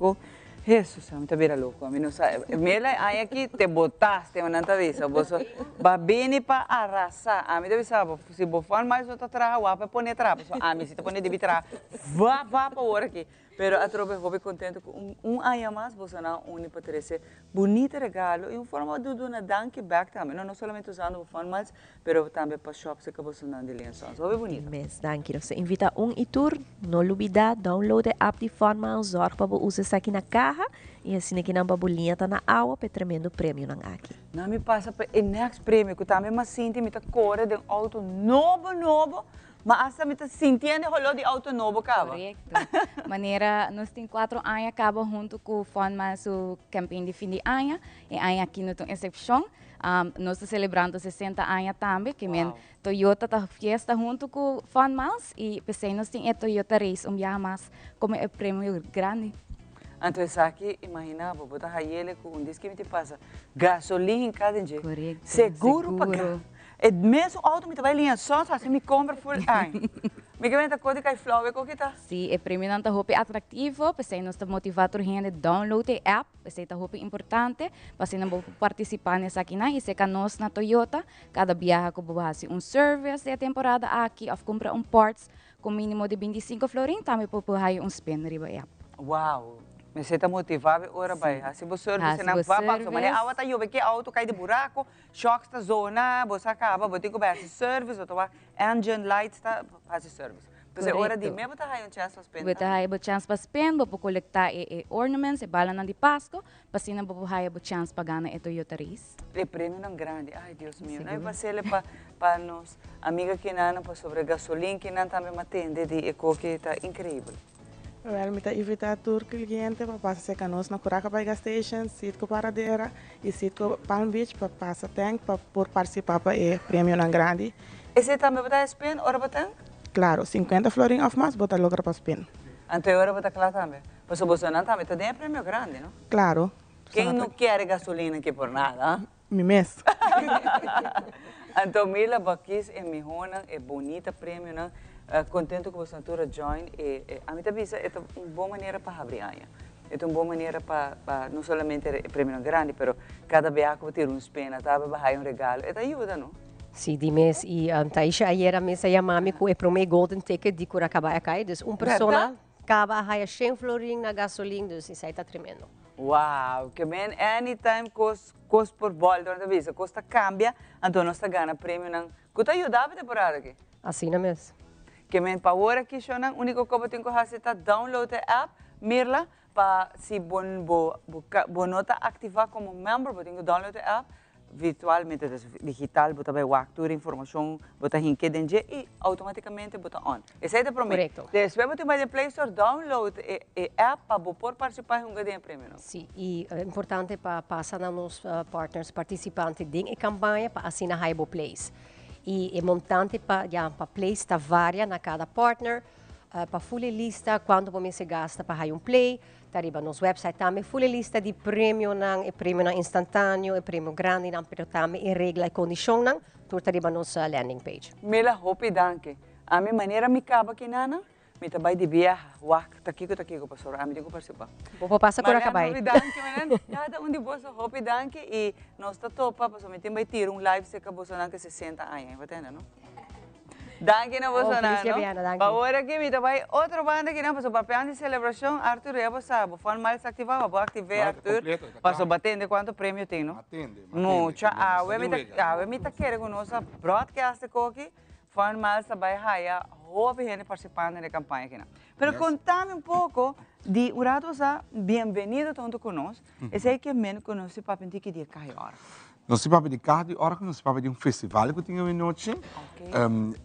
Jesus, me está louco. A mim não sabe. Mela, aí aqui te botaste, mas não te avisa. Você vai bem para arrasar. A mim te avisa, se você for mais outra trava, vai pôr trava. A mim se te põe de trava, vá para hora aqui. Pero a tropa eu contente com ano mais, você não une para ter bonito regalo e uma forma de dar danke back também. Não somente usando o fun mas, pero também para shops que você não de liações. Vai bonito. Mes, danke. Você invita itur, não olvida, download a app de Funmiles, zorg para usar isso aqui na carro e assim que não babulinha tá na água para tremendo prêmio não aqui. Não me passa para o next prêmio que também me sinto me tá cor de auto novo. Mas essa me está sentindo o rolo de auto novo, cava? Correto. Maneira, nós temos 4 anos, acaba junto com o FONMAS, o campanha de fim de ano. E ano aqui não tem exceção. Nós estamos celebrando 60 anos também, que wow. Toyota está fiesta junto com o FONMAS. E pensei, nós temos a Toyota Race, mais como é prêmio grande. Então, aqui, imaginava, botar ele com um disco que me passa gasolina em cada dia. Correto. Seguro para e mesmo auto me vai linha só assim me compra full ano. Me quer coisa que flow é que tá. Sim, é prêmio não tá roupa atrativo, porque nós está motivado a gente download a app, porque tá roupa importante, para não participar nessa aqui na e se nós na Toyota, cada viagem que você um service de temporada aqui, of compra parts com mínimo de 25 florin, também pode um spend riba app. Uau. Mas você está motivado, ora vai. Se você não vai para mas a outra eu que auto cai de buraco, choque está zona, você acaba, você tem que fazer service, ou então engine lights está fazer service. Porque ora de me botar aí chance para spend. Botar aí chance para spend, vou coletar ornaments, bala de Páscoa, para assim não vou aí chance para ganhar Toyota Race. É prêmio não grande. Ai, Deus meu. Não é passei para nós, amiga que não para sobre gasolina que não também me atende de eco que está incrível. Well, me invita todo cliente para passar conosco na Curaca Gas Station, sítio paradeira e sítio Palm Beach para passar tank para por participar para o prêmio na grande. E você também vai spin hora para Claro, 50 florin off mais, botar logo para spin. Então hora para claro também. Pois você não também tem prêmio grande, não? Claro. Quem não quer gasolina aqui por nada? Mi mes. Então Mila Bakis é mijona, é bonita prêmio, não? Contento com você natura join a mim também é uma boa maneira para abrir aia é uma boa maneira para não somente prêmio grande mas cada vez que ter spena tá vai um regalo é ajuda não sim de mês e Taisha ayer mesa ya mami com para o golden ticket de cura acabar cai dus pessoa acaba a 100 florin na gasolina dus isso aí tá tremendo. Uau, que bem anytime cost por volta na visa costa cambia então nós tá ganha prêmio não que tá ajudava temporada aqui assim na mês que men pa hora que eu não único que eu tenho que fazer é download a app mirla para se bonota ativar como member eu tenho que download a app virtualmente digital botar vai captura informação botar hinque dentro e automaticamente botar on esse é o prometo depois você vai no Play Store download a app para poder participar em um prêmio não sim e é importante para passar nos partners participantes de campanha para assinar Haibo Place. E é montante para place está varia na cada partner, para full lista quando você gasta para um play, tariba nos website também full lista de prêmio não é prêmio não instantâneo, é prêmio grande não, pero também é regra e condição não, tu tariba nos landing page. Mela hope danke. A minha maneira me acaba que nana, me trabalho de viagem, taquico pastor, a mim tenho que participar. Vou passar por acabar. Cada de você hope danke e nós está topa, para somente vai ter live se acabou sonando que 60 anos, entende não? Danke na você não. Para hora que me trabalho outra banda que não passou papel de celebração, Arthur é você sabe, foi mais ativado, vou ativar Arthur, passou batendo quanto prêmio tem não? Muito, me tá querendo conosco broadcast aqui. Foi mais vai raia, houve gente participando da campanha aqui. Mas contame um pouco de Uradosa, bem-vindo tanto conosco. Esse aí que menos conosco para pedir que dia cai hora. Nós estamos de carro de hora, nós estamos de festival que tinha noite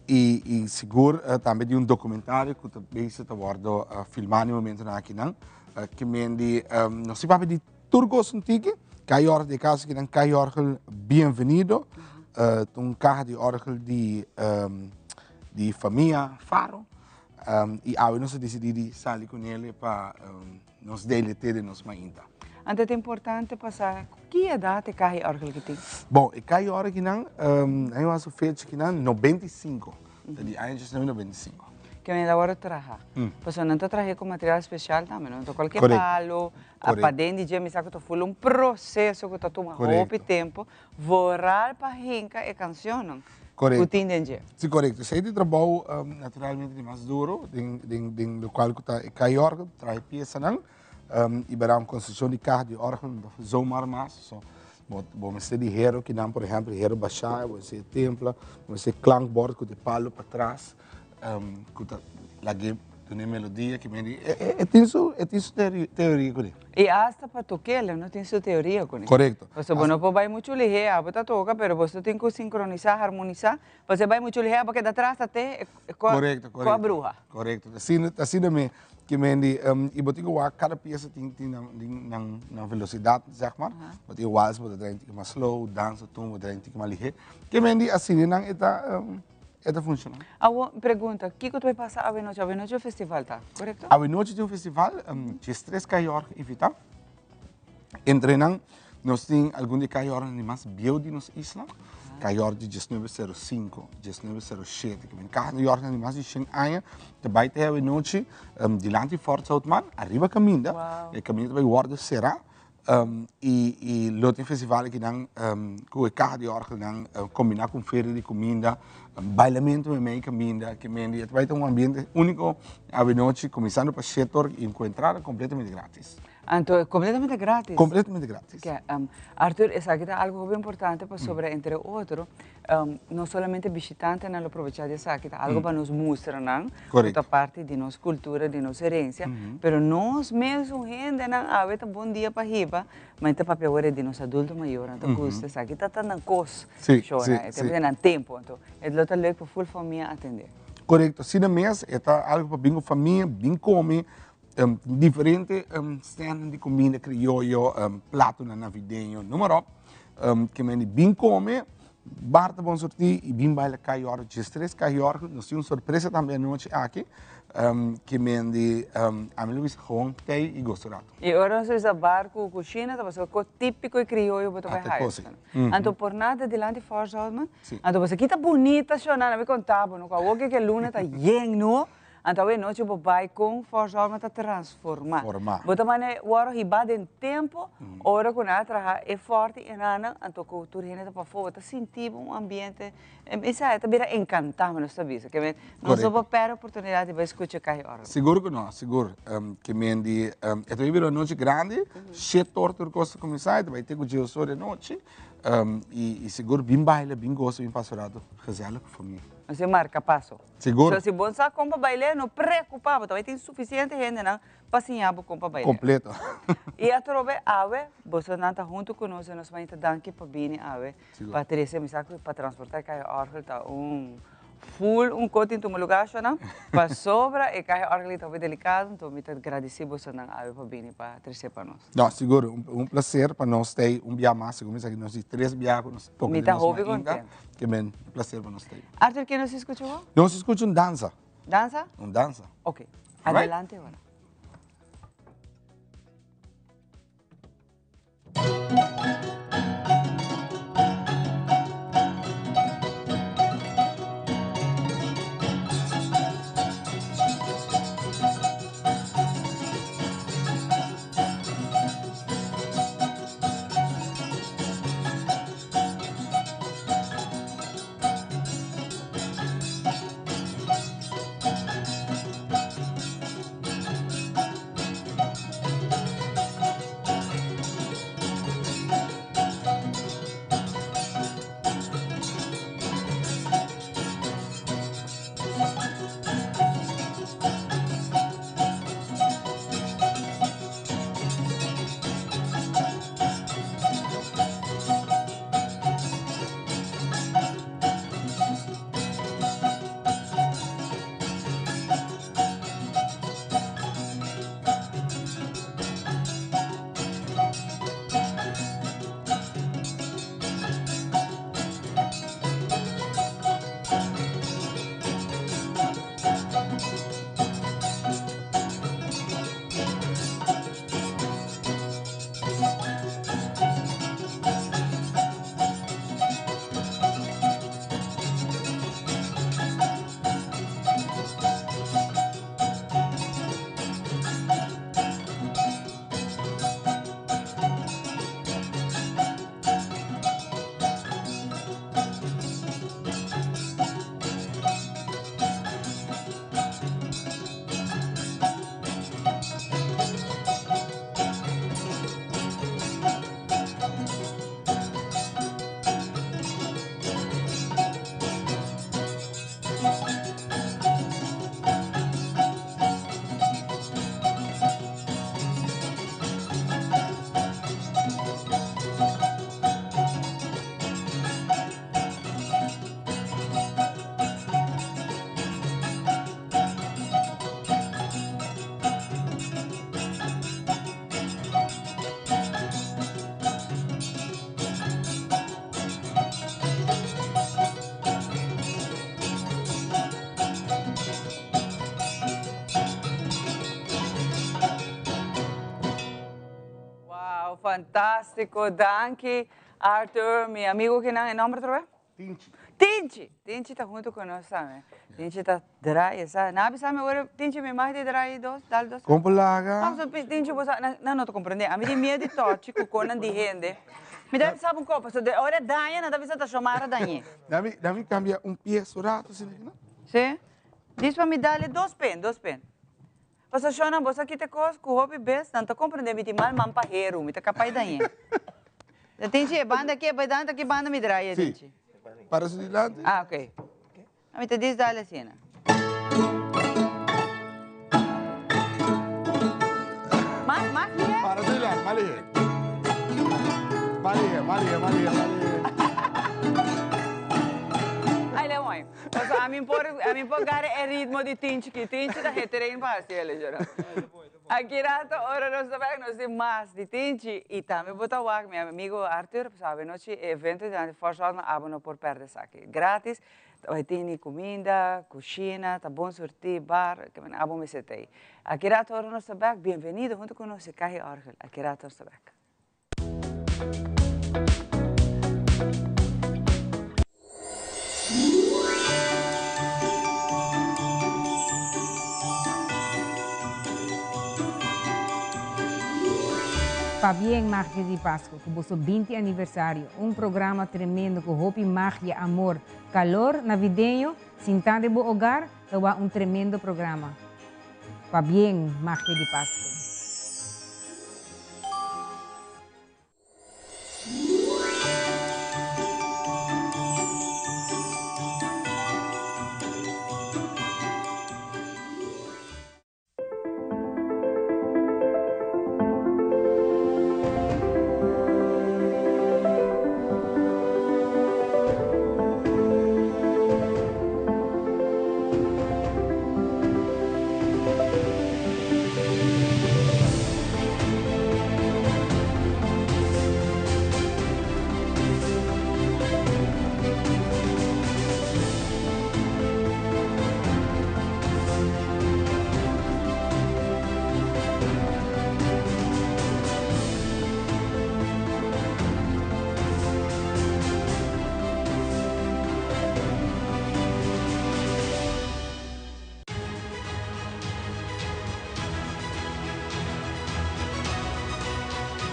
e seguro também de documentário que também se está filmado no momento aqui não, que mendi nós estamos de Turgos antigo, cai hora de casa que não cai hora bem-vindo. um carro de orgel de família Faro. E aí nós decidimos sair com ele para nos deletar de nos mainta. Então é importante passar, que idade carro de orgel que tem? Bom, o carro de orgel que não, eu acho feito que não 95, de anos 95. Que me agora trabalhar. Pois não estou trabalhando com material especial também, não estou qualquer Correcto. palo, a padende de me saco foi um processo que está tomando muito tempo, vorar para rinca e canção. Correto. Sim, correto. Se ele trabalha naturalmente mais duro, do qual está carro de orgel, traz peça não, e para uma construção de carro de orgel, zomaar mais. Vamos ser de hero que não, por exemplo, hero baixar, você templa, você klankbord com o palo para trás. Lagi uma melodia que me diz tem sua teoria com ele. E hasta para tocar, não tem sua teoria com ele. Correto. Você não pode muito ligeiro, você toca, mas você tem que sincronizar, harmonizar. Você vai muito ligeiro porque atrás até com a bruxa. Correto. Assim também que me diz, e você tem que cada peça tem na velocidade, zeg maar. Você tem waltz, você tem que mais slow, dança, tum, você tem que mais ligeiro. Que me diz assim, não está funcionando. Pergunta, o que tu vai passar a noite? A noite é o festival, tá? Correto? A noite de um festival, de 3 carros invitados. Entre nós temos alguns de carros mais bio de nossa isla. Carros de 1905, 1907. Carros de mais de 100 anos. Também tem a noite de Lante Fort Soutman, arriba caminho. E caminho vai guardar será. E lá tem festival que com o carro de orgel combinar com feira de comida, bailamento também comida, que vai ter um ambiente único a noite, começando para o setor e encontrar completamente grátis. Então, completamente grátis? Completamente grátis. Okay. Arthur, essa aqui é algo bem importante para sobre, entre outros, não somente visitantes não aproveitar dessa aqui, algo para nos mostrar, toda parte de nossa cultura, de nossa herência, mas nós mesmos, gente, não é um bom dia para riba, mas tem papel agora de nosso adulto maior, então custa, essa aqui está tão coisa, tem tempo, então, é do outro lado para full família atender. Correto, se na mesa, é algo para bem família, bem comer, diferentes cenas de comida criollo, prato navideño, número, que me bem come, barta bom sortir e bem baila caior, de 3 caior, nós temos uma surpresa também noite aqui, que me di, a mim Luís gewoon tei e gosturato. E agora nós temos barco, cozinha, tá o típico e criollo, botou vai raio. Então por nada delante fora, Salman. Então você aqui tá bonita, chonana, me contava, no qual que luna tá lleno. Então, a noite o pai com força a transformar. Bota mané, o hora riba em tempo, hora com a trabalhar é forte e nada, então cultura ainda para fora, tá sentindo um ambiente, isso é também encantado, não sabia, que nós vamos ter a oportunidade de escutar cada hora. Seguro que não, seguro, que me di, é também uma noite grande, cheio de tortura coisa começar, vai ter que o dia de noite, e seguro bem baile, bem gosto, bem pastorado, rezela com a família. Você marca passo. Seguro. Se você sabe como bailar, não preocupa, também tem suficiente gente para ensinar como bailar. Completo. E a trove ave, você não está junto conosco, nós vamos te dar para vir ave, para trazer me saco para transportar cada orgel tá full cote em um lugar não, para sobra e cada orgel está bem delicado, então me agradecer você não ave para vir para trazer para nós. Não, seguro, prazer para nós ter dia mais, como isso aqui nós 3 dias nós pouco. Me está hobby contente. Que é prazer para nós ter. Arthur, quem nos escutou? Nós escutamos dança. Dança? Dança. Ok. Adelante agora. fantástico. Danke, Arthur, mi amigo que não é nome otra vez? Tinchi está junto com nós, sabe? Tinchi está draaien, sabe? Nabi sabe agora, Tinchi me mais de draaien dale dos. Compolaga. Vamos, Tinchi, não te compreende. A mim de medo de toque, com conan de gente. Me deve saber copo, se ora daia, não deve estar chamada daia. Dami cambia pie surato, sim? Sim? Diz para me dar dois pen. Você chama, você aqui te coisa, com o hobby best, não te compreende, me te mal mampaheiro, me te capaz daia. Tinchi, banda aqui, banda me draia, Tinchi. Para su dilante. Ah, ok. A mim te diz dale assim, né? Mas, para su dilante, Maria. Ai, Leon, a mim por gare é ritmo de Tinchi, que Tinchi da reterem bastante, ele já. Aqui rato, ora nós temos mais de Tinchi e também botar o meu amigo Arthur, sabe, nós evento de forçado abono por perder aqui, grátis, tem comida, cozinha, tá bom sortir, bar, que abo me setei. Aqui rato, ora nós temos bem-vindo junto com nós, Cahi Orgel, aqui rato nós temos. Bien Magia de Páscoa, com o seu 20 aniversário, programa tremendo com roupa, magia, amor, calor navideño, sinta de bom hogar, é tremendo programa. Bien Magia de Páscoa.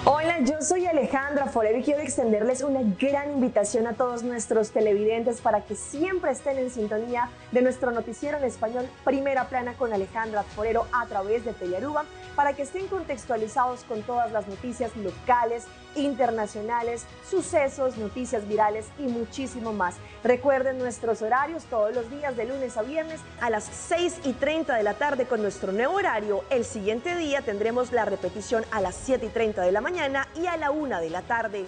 Hola, yo soy Alejandra Forero y quiero extenderles una gran invitación a todos nuestros televidentes para que siempre estén en sintonía de nuestro noticiero en español Primera Plana con Alejandra Forero a través de Telearuba, para que estén contextualizados con todas las noticias locales, internacionales, sucesos, noticias virales y muchísimo más. Recuerden nuestros horarios todos los días de lunes a viernes a las 6:30 de la tarde con nuestro nuevo horario. El siguiente día tendremos la repetición a las 7:30 de la mañana y a la 1 de la tarde.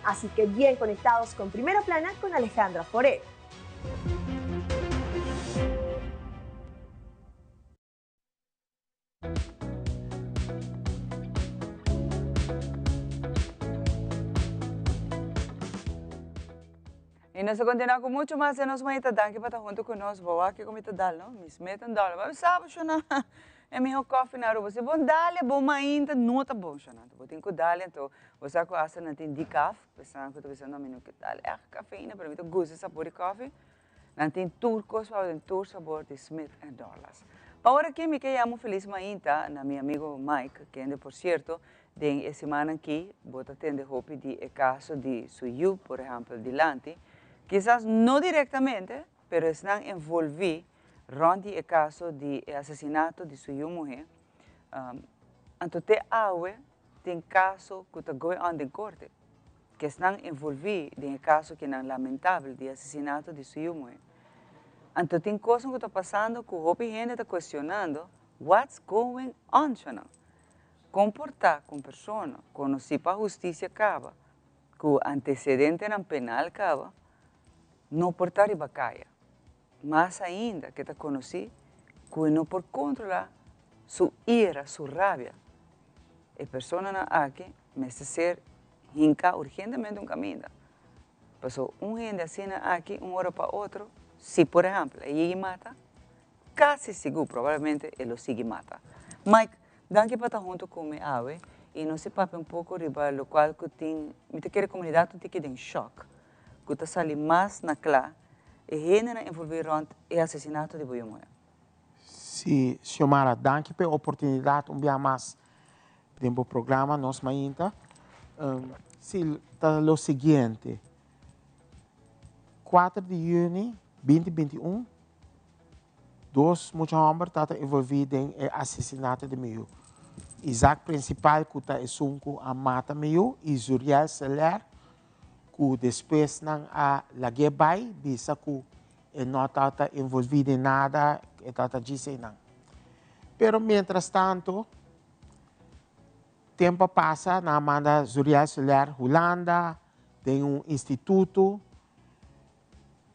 Así que bien conectados con Primera Plana con Alejandra Forero. E nós continuamos com muito mais, e nós vamos estar aqui para estar junto conosco, vou aqui com muito dal, não? Me metam dal, mas sabe, Xana, é meu coffee na rua, você bom dal, é bom ainda, não tá bom, Xana, vou ter que dal, então, você com essa não tem decaf, pensando que eu tô pensando, não, menino, que dal, é cafeína, para mim, eu gosto de sabor de coffee, não tem turcos, tem tur sabor de Smith & Douglas. Agora aqui, me llamo feliz ainda, na meu amigo Mike, que ainda, por certo, de semana aqui, vou atender roupa de caso de Suyu, por exemplo, de Lanti. Quizás no directamente, pero están envolvidos en el caso de asesinato de su mujer. Entonces, ahora, tem caso que está going en corte, que están envolvidos en el caso que es lamentable de asesinato de su mujer. Entonces, tem cosas que están pasando que la gente está cuestionando what's going on. Comportar con personas, conocer para justicia acaba, que antecedente en penal acaba, não portar bacaia, mais ainda que te conheci, que não por controlar sua ira, sua rabia. A pessoa aqui merece ser hinca urgentemente caminho. Passou gente assim aqui, hora para outro, se por exemplo, ele mata, quase seguro, provavelmente ele sigue mata. Mike, danke para estar junto comigo, e não se pape pouco riba lo qual que tem muita querer comunidade tem que ter choque que tá sali mais na clá e gênero envolvido e assassinato de Boiomoia. Sim, Xiomara, danke pela oportunidade um dia mais dentro do programa nós mainta. Sim, tá o seguinte, 4 de junho 2021, dois muitos homens estão envolvidos em assassinato de meu. Isaac principal que está esunco a mata meu e Zuriel Seller que depois não a lagi bai bisa que não está envolvido em nada e está dizendo não. Pero mientras tanto tempo passa na manda Zuriel Seller Holanda tem instituto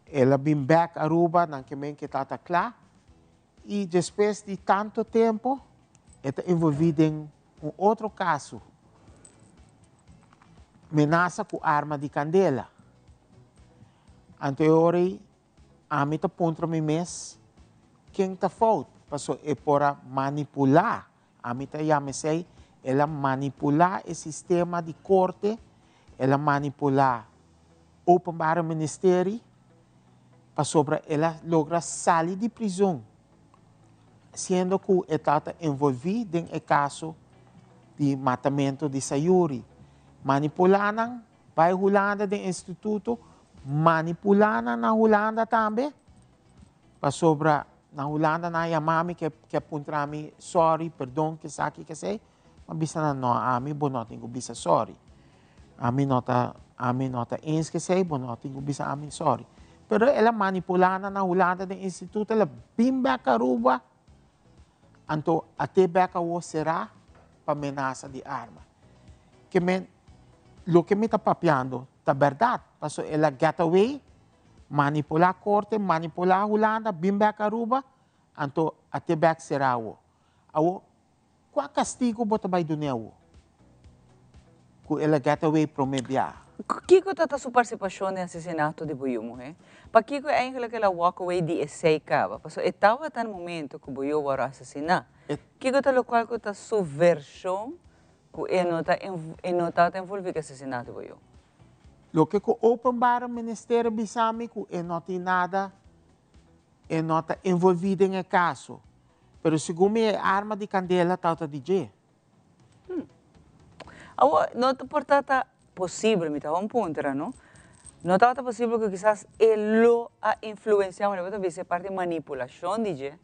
ela vem back a Aruba não que men que está claro e depois de tanto tempo está envolvido em outro caso, ameaça com arma de candela. Anteriormente, a mim está ponto me mês, quem está falta, passou é para manipular, a mim está sei, ela manipular o sistema de corte, ela manipular o Open Bar Ministério, para sobre ela logra sair de prisão. Sendo que está envolvido em caso de matamento de Sayuri. Manipulando, vai Holanda do Instituto, manipulando na Holanda também. Para sobre, na Holanda, na Yamami, que apontar me sorry, perdão, que sabe que sei, mas bisa não, a mim, bom, não tenho bisa sorry. A mim nota ens que sei, bom, não tenho bisa a mim sorry. Pero ela manipulando na Holanda do Instituto, ela bimba caruba, então, até beca o será para ameaça de arma. Que o que me está papiando, é verdade. Porque ela getaway, manipular a corte, manipular a Holanda, bem beca Aruba, então até beca será o. Qual castigo você vai dar nele? Que ela getaway promebiar. Kiko está sua participação no assassinato de Boiomo, para Kiko é aquela walk-away de essay cava, porque estava no momento que Boiomo era assassinado. Kiko está o qual está sua versão que não está envolvido com o assassinato de Boiomo. O que o Open Bar Ministério Bisami que não tem nada, não está envolvido em caso, mas segundo a arma de candela está DJ. Não te porta possível, me estava ponto, não? Não estava possível que quizás ele a influenciar, mas eu vi parte de manipulação, DJ.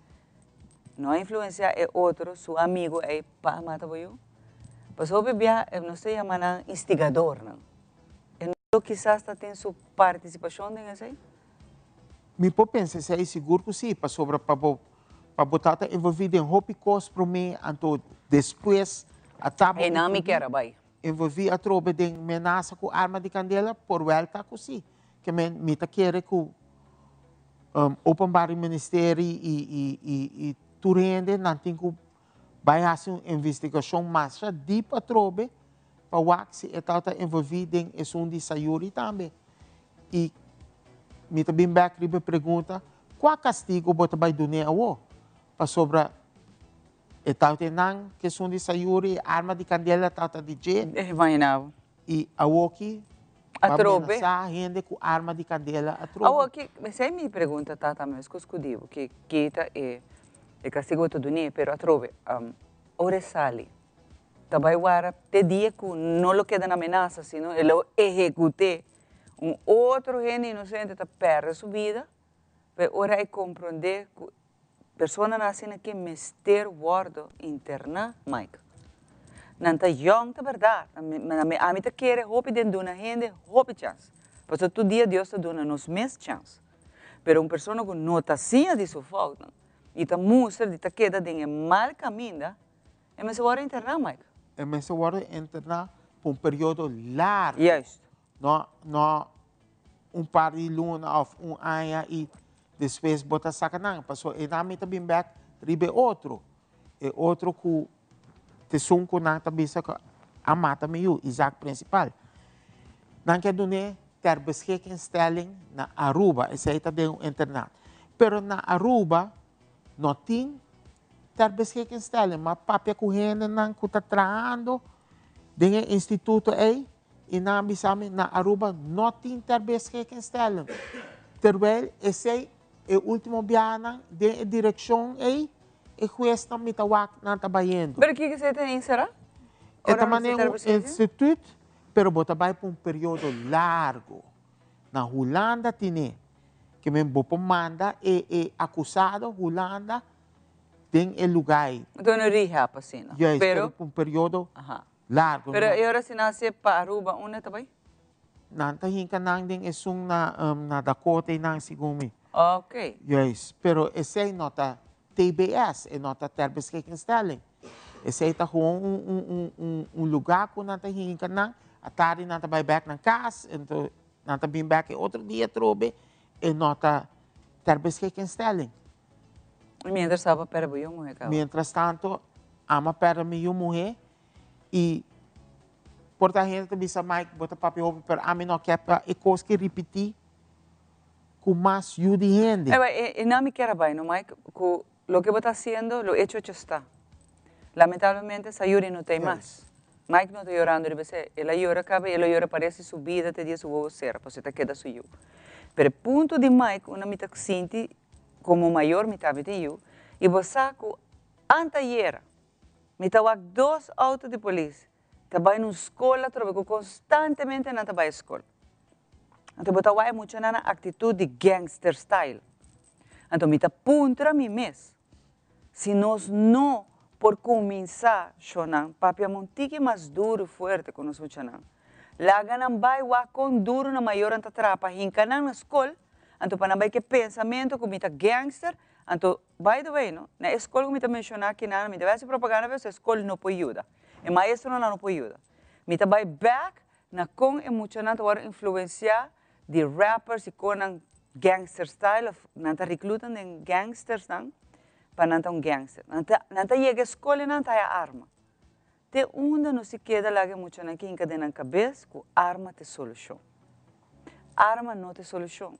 Não influenciar é outro, seu amigo é para matar eu. Mas eu bebia, não sei chamar instigador, não? E quizás tem sua participação nisso aí? Me pode pensar se é seguro que sim, para botar envolvido em hobby cost para mim, então depois a tábua. E não me quer, vai. Envolvi a tropa de ameaça com arma de candela por volta assim. Que me tá querer que Open Bar Ministério e Turende não tem que vai fazer uma investigação mais deep a tropa para ver se está envolvido em assunto de Sayuri também. E me também back pergunta qual castigo você vai dar para sobre então, tem questão de Sayuri, arma de candela, tata de jet. E a Woki, a trobe. A gente com arma de candela, a trobe. A Woki, você me pergunta, tata, mas que eu digo, que é castigo todo dia, pero a trobe, ora sali. Também agora, te dia que não lo queda na ameaça, sino ele execute. Outro gente inocente perde sua vida, mas ora é compreender que persona nascem aqui mister guardo interna, Mike. Não está young, é verdade. A mim tá querer hope de dar gente hope chance. Porque todo dia Deus está dando nos mais chance. Pero uma pessoa que não está assim de sua falta e está mostra de tá queda de mal caminho, é mais guardo interna, Mike. É mais guardo interna por período largo. Yes. Não par de luna ou ano e depois botar sacanagem, passou e na minha também back ribe outro, e outro que te sunco na tabisa que a mata meio Isaac principal. Não quer dizer ter beschikking stelling na Aruba, esse aí também um internato. Pero na Aruba não tem ter beschikking stelling, mas papel correndo não que está trabalhando Dingen instituto aí, e na bisami na Aruba, não tem terbeschikkingstelling. Terwijl esse é o último biana de direção aí, e cuesta mitawak na tabayendo. Pero que você tem, será? Esta maneira é um instituto, pero bota vai por um período largo. Na Holanda tinha, que me bopo manda e acusado Holanda tem o lugar. Então no rehab assim, não? Yes, pero por um período largo. Pero e ora se nasce para Aruba, onde também? Nanta hinka nang ding isung na Dakota nang sigumi. Okay. Yes, pero esse é nota TBS, é nota terbeschikkingstelling. Esse é um lugar que nanta hinka nang atari nanta vai back ng kas, então nanta bim back outro dia trobe é nota terbeschikkingstelling. Mientras estava para eu morrer, cara. Mientras tanto, ama para mim eu morrer e porta gente bisa Mike bota papel pero a mim não quer e coisa que repetir com mais de gente. E não me quer bem, não Mike, que lo que você está fazendo, lo hecho está. Lamentablemente essa Yuri não tem mais. Mike não está chorando, ela chora, cabe, ela chora parece sua vida, te diz o vou ser, você está queda suyo. Pero o ponto de Mike, uma mita que sente como maior mitad de eu, e você que anteayer, me estava 2 autos de polícia, estava em uma escola, trabalhando constantemente na escola. Então, eu estava muito na atitude de gangster style. Então, me está puntra mim mesmo. Se nós não, por começar, chonan, papi, um tique mais duro, forte, com nós chonan. Laga não vai com duro na maior antatrapa, hinca na escola, então, para não vai que pensamento que me está gangster. Então, by the way, no? Na escola que me está mencionando que não, me deve ser propaganda, mas a escola não pode ajudar. O maestro não pode ajudar. Me está vai back na com emocionante agora influenciar de rappers e com gangster style, não está reclutando em gangsters não, para não estar gangster. Não está chega a escola e não está a arma. Te onde não se queda lá que emocionante que encadena na cabeça, que arma te solução. Arma não te solução.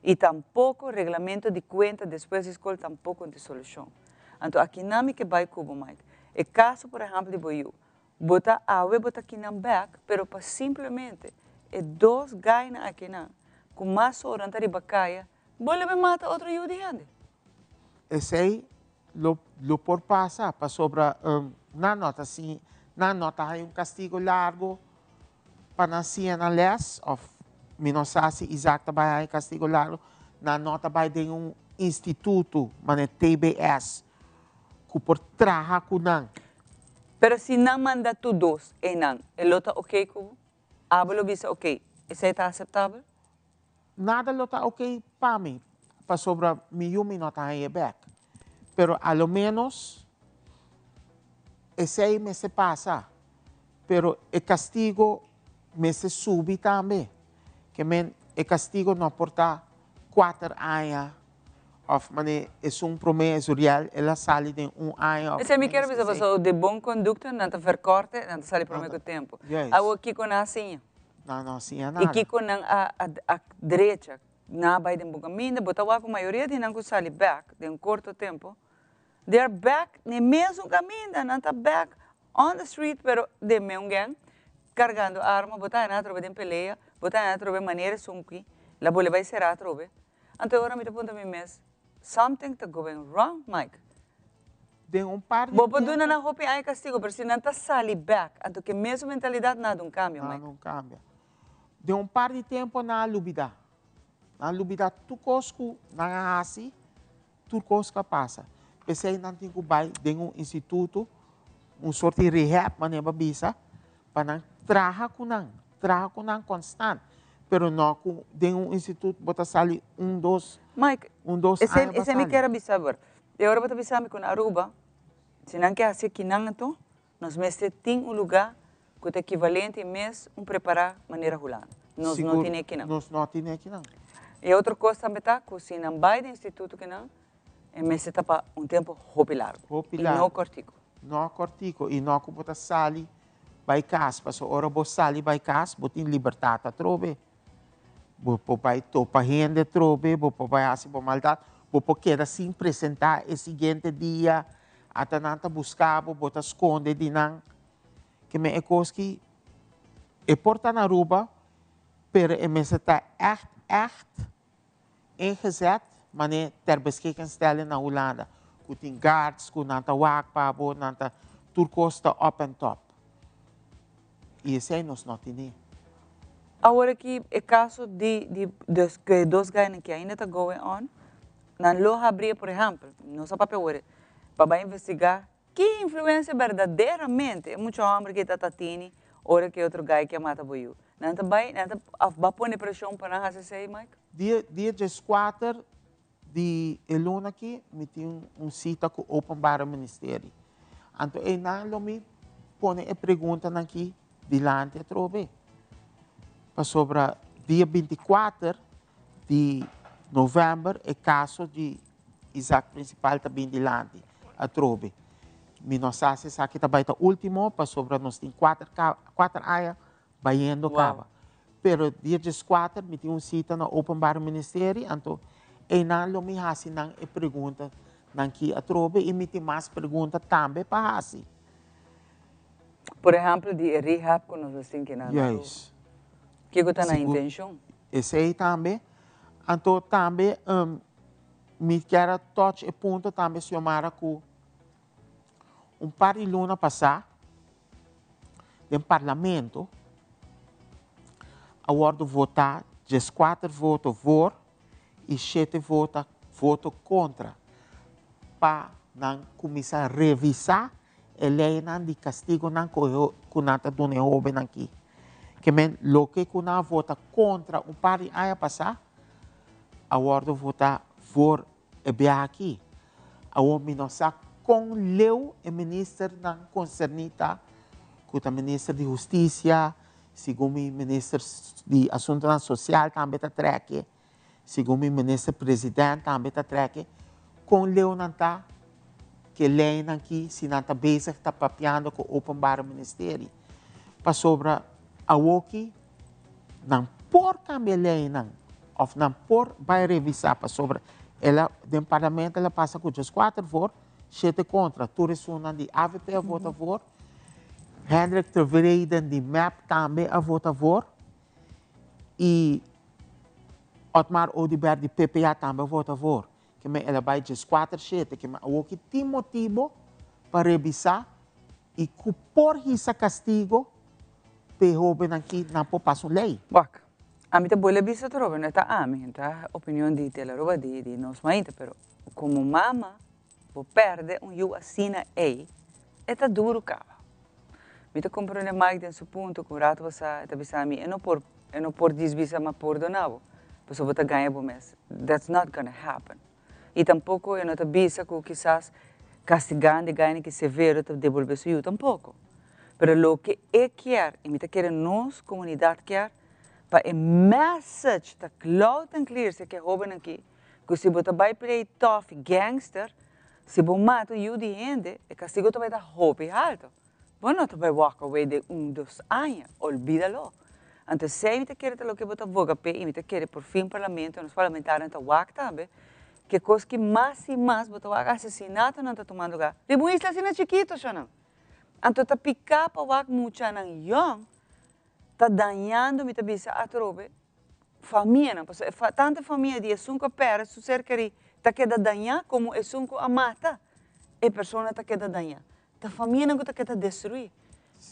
E tampouco regulamento de conta depois da escola tampouco tem solução. Então, aqui não me que vai cubo, Mike. É caso, por exemplo, de boiú. Bota água, bota aqui na back, pero para simplesmente é 2 gainas aqui na, com mais horas de bacaia, bole me mata outro eu de gente. Esse aí, lo por passar, para sobra, na nota assim, na nota há castigo largo, para nascer na less of Minosasi exata vai castigo largo na nota vai de instituto, mane TBS, que por traha kunang. Pero se não manda tu 2, e não, ele está ok com hablo bisa ok, isso está aceitável? Nada lo está ok para mim, para sobra mi nota aí back. Pero a lo menos esse aí me se passa, pero o castigo me se sube também. Que men e castigo não porta 4 anos of mane é promesso real ela sale de 1 ano. Esse me quer dizer você de bom conduta não te vercorte não te sale por muito tempo. Algo aqui com a assim. Não assim nada. E aqui com a direita na vai de um caminho, botar a maioria de não que sale back de curto tempo. They are back no mesmo caminho, não tá back on the street, pero de mesmo gang carregando arma, botar na trobe de peleia. Botar na trobe maneira sunki, la bole vai ser a trobe. Então agora me te pergunta a mim mesmo, something está going wrong, Mike? De par de tempo. Bopo na hopi ai castigo, pero se não está sali back, então que mesmo mentalidade nada cambia, Mike. Não cambia. De par de tempo na lubida. Na lubida tu cosco na hasi, tu cosca passa. Pensei não tem que vai de instituto, sorte de rehab, maneira bisa, para traha kunang. Trabalho com constante, pero não com de instituto bota sali 1, 2. Mike, 1, 2 anos. Esse me quer saber. E agora bota bisame com Aruba. Se não quer assim que não então, nós mestre tem lugar que é equivalente mês preparar maneira rolando. Nós não tem aqui não. Nós não tem aqui não. E outra coisa também tá, que se não vai de instituto que não, é mês está para tempo roupa largo. E não cortico. Não cortico e não com bota sali. By cas, paso ora bo sali by cas, botin libertata trobe. Bo pai topa rende trobe, bo pai assim bo maldade, bo queda sem apresentar o seguinte dia, até nanta buscar, bo bota esconde dinang. que me ekoski porta naar Aruba, pero mensen está echt ingezet, wanneer ter beschikking stellen naar Hollanda. Kutin guards, kunanta wakpabo, nanta turcosta up and top. E esse aí nós não temos. Agora que é caso de dos ganhos que ainda está going on, na loja abrir, por exemplo, nossa papel agora, para investigar que influência verdadeiramente é muito homem que está tendo, hora que outro gajo que mata boiu. Não também, não pôr pressão para nós assim, Mike? Dia 14 de luna aqui, me tinha cita com o Open Bar Ministério. Então, eu não me põe a pergunta aqui, dilante, trove. Sobre dia 24 de novembro, é caso de Isaac Principal também dilante, a trove. Nós sabemos que também é o último, sobre nós temos quatro áreas, baiando cava. Pero dia 14, me tinha cita no Open Bar Ministério, então, eu não me faço a pergunta aqui a trove, e me tem mais perguntas também para fazer. Por exemplo, de rehab, que nós temos que nada. Yes. Que está na intenção? Esse aí também. Então, também, me quero touch e ponto também, senhora, com par de luna passar, no parlamento, a hora de votar, 14 votos for e 7 votos contra, para começar a revisar a lei de castigo que nós temos aqui. Que lo que kuna vota contra par de anos passar, a hora de votar for bem aqui. A hora nós com leu o ministro não concernita, que o ministro de Justiça, segundo o ministro de Assuntos Sociais também está treque, segundo o ministro presidente também está treque, com leu não está, que lei aqui, se não está basic, está papiando com o Open Bar Ministério. Para sobre a Woki, não por cambiar lei, ou não por vai revisar para sobre ela, do parlamento, ela passa com os 4 votos, 7 contra, Turisuna de AVP a vota voor, Hendrik Tervreden de MAP também a vota voor, e Otmar Odibert de PPA também a vota voor, que ela vai os 4, 7, que a Woki tem motivo para revisar e que por esse castigo, jovem aqui não pode passar lei. Bak, a mim também é bisa trove, não tá a mim, tá opinião de telaroba de nós mainta, pero como mama, vou perder eu assina aí, é tá duro cava. Me tá compreende mais desse ponto, com o rato você tá bisa a mim, é não por desvisa mas por donavo, pessoa vai tá ganhar bom mês. That's not gonna happen. E tampouco eu não tá bisa com quizás castigando ganha que severo tá devolver isso tampouco. Pero lo que eu quero, e me quero nós, comunidade quer, para o message tá claro e clear, se que é jovem aqui, que se você vai play tough gangster, se você mata o de gente, o castigo vai dar roupa alto. Você não vai walk away de 2 anos, olvídalo. Então, se eu quero lo que você voga pe, e me quero por fim parlamento, nos parlamentares tá walk também, que coisa que mais e mais você vai assassinato não tá tomando lugar. De bom isso assim chiquito, já não. Então, tá picar para o muito não young, tá danhando me bisa a trobe família, não, porque tanta família de 5 pés, su cerca de tá queda danhar como é 5 a mata, e pessoa tá queda danhar, tá família não tá queda destruir.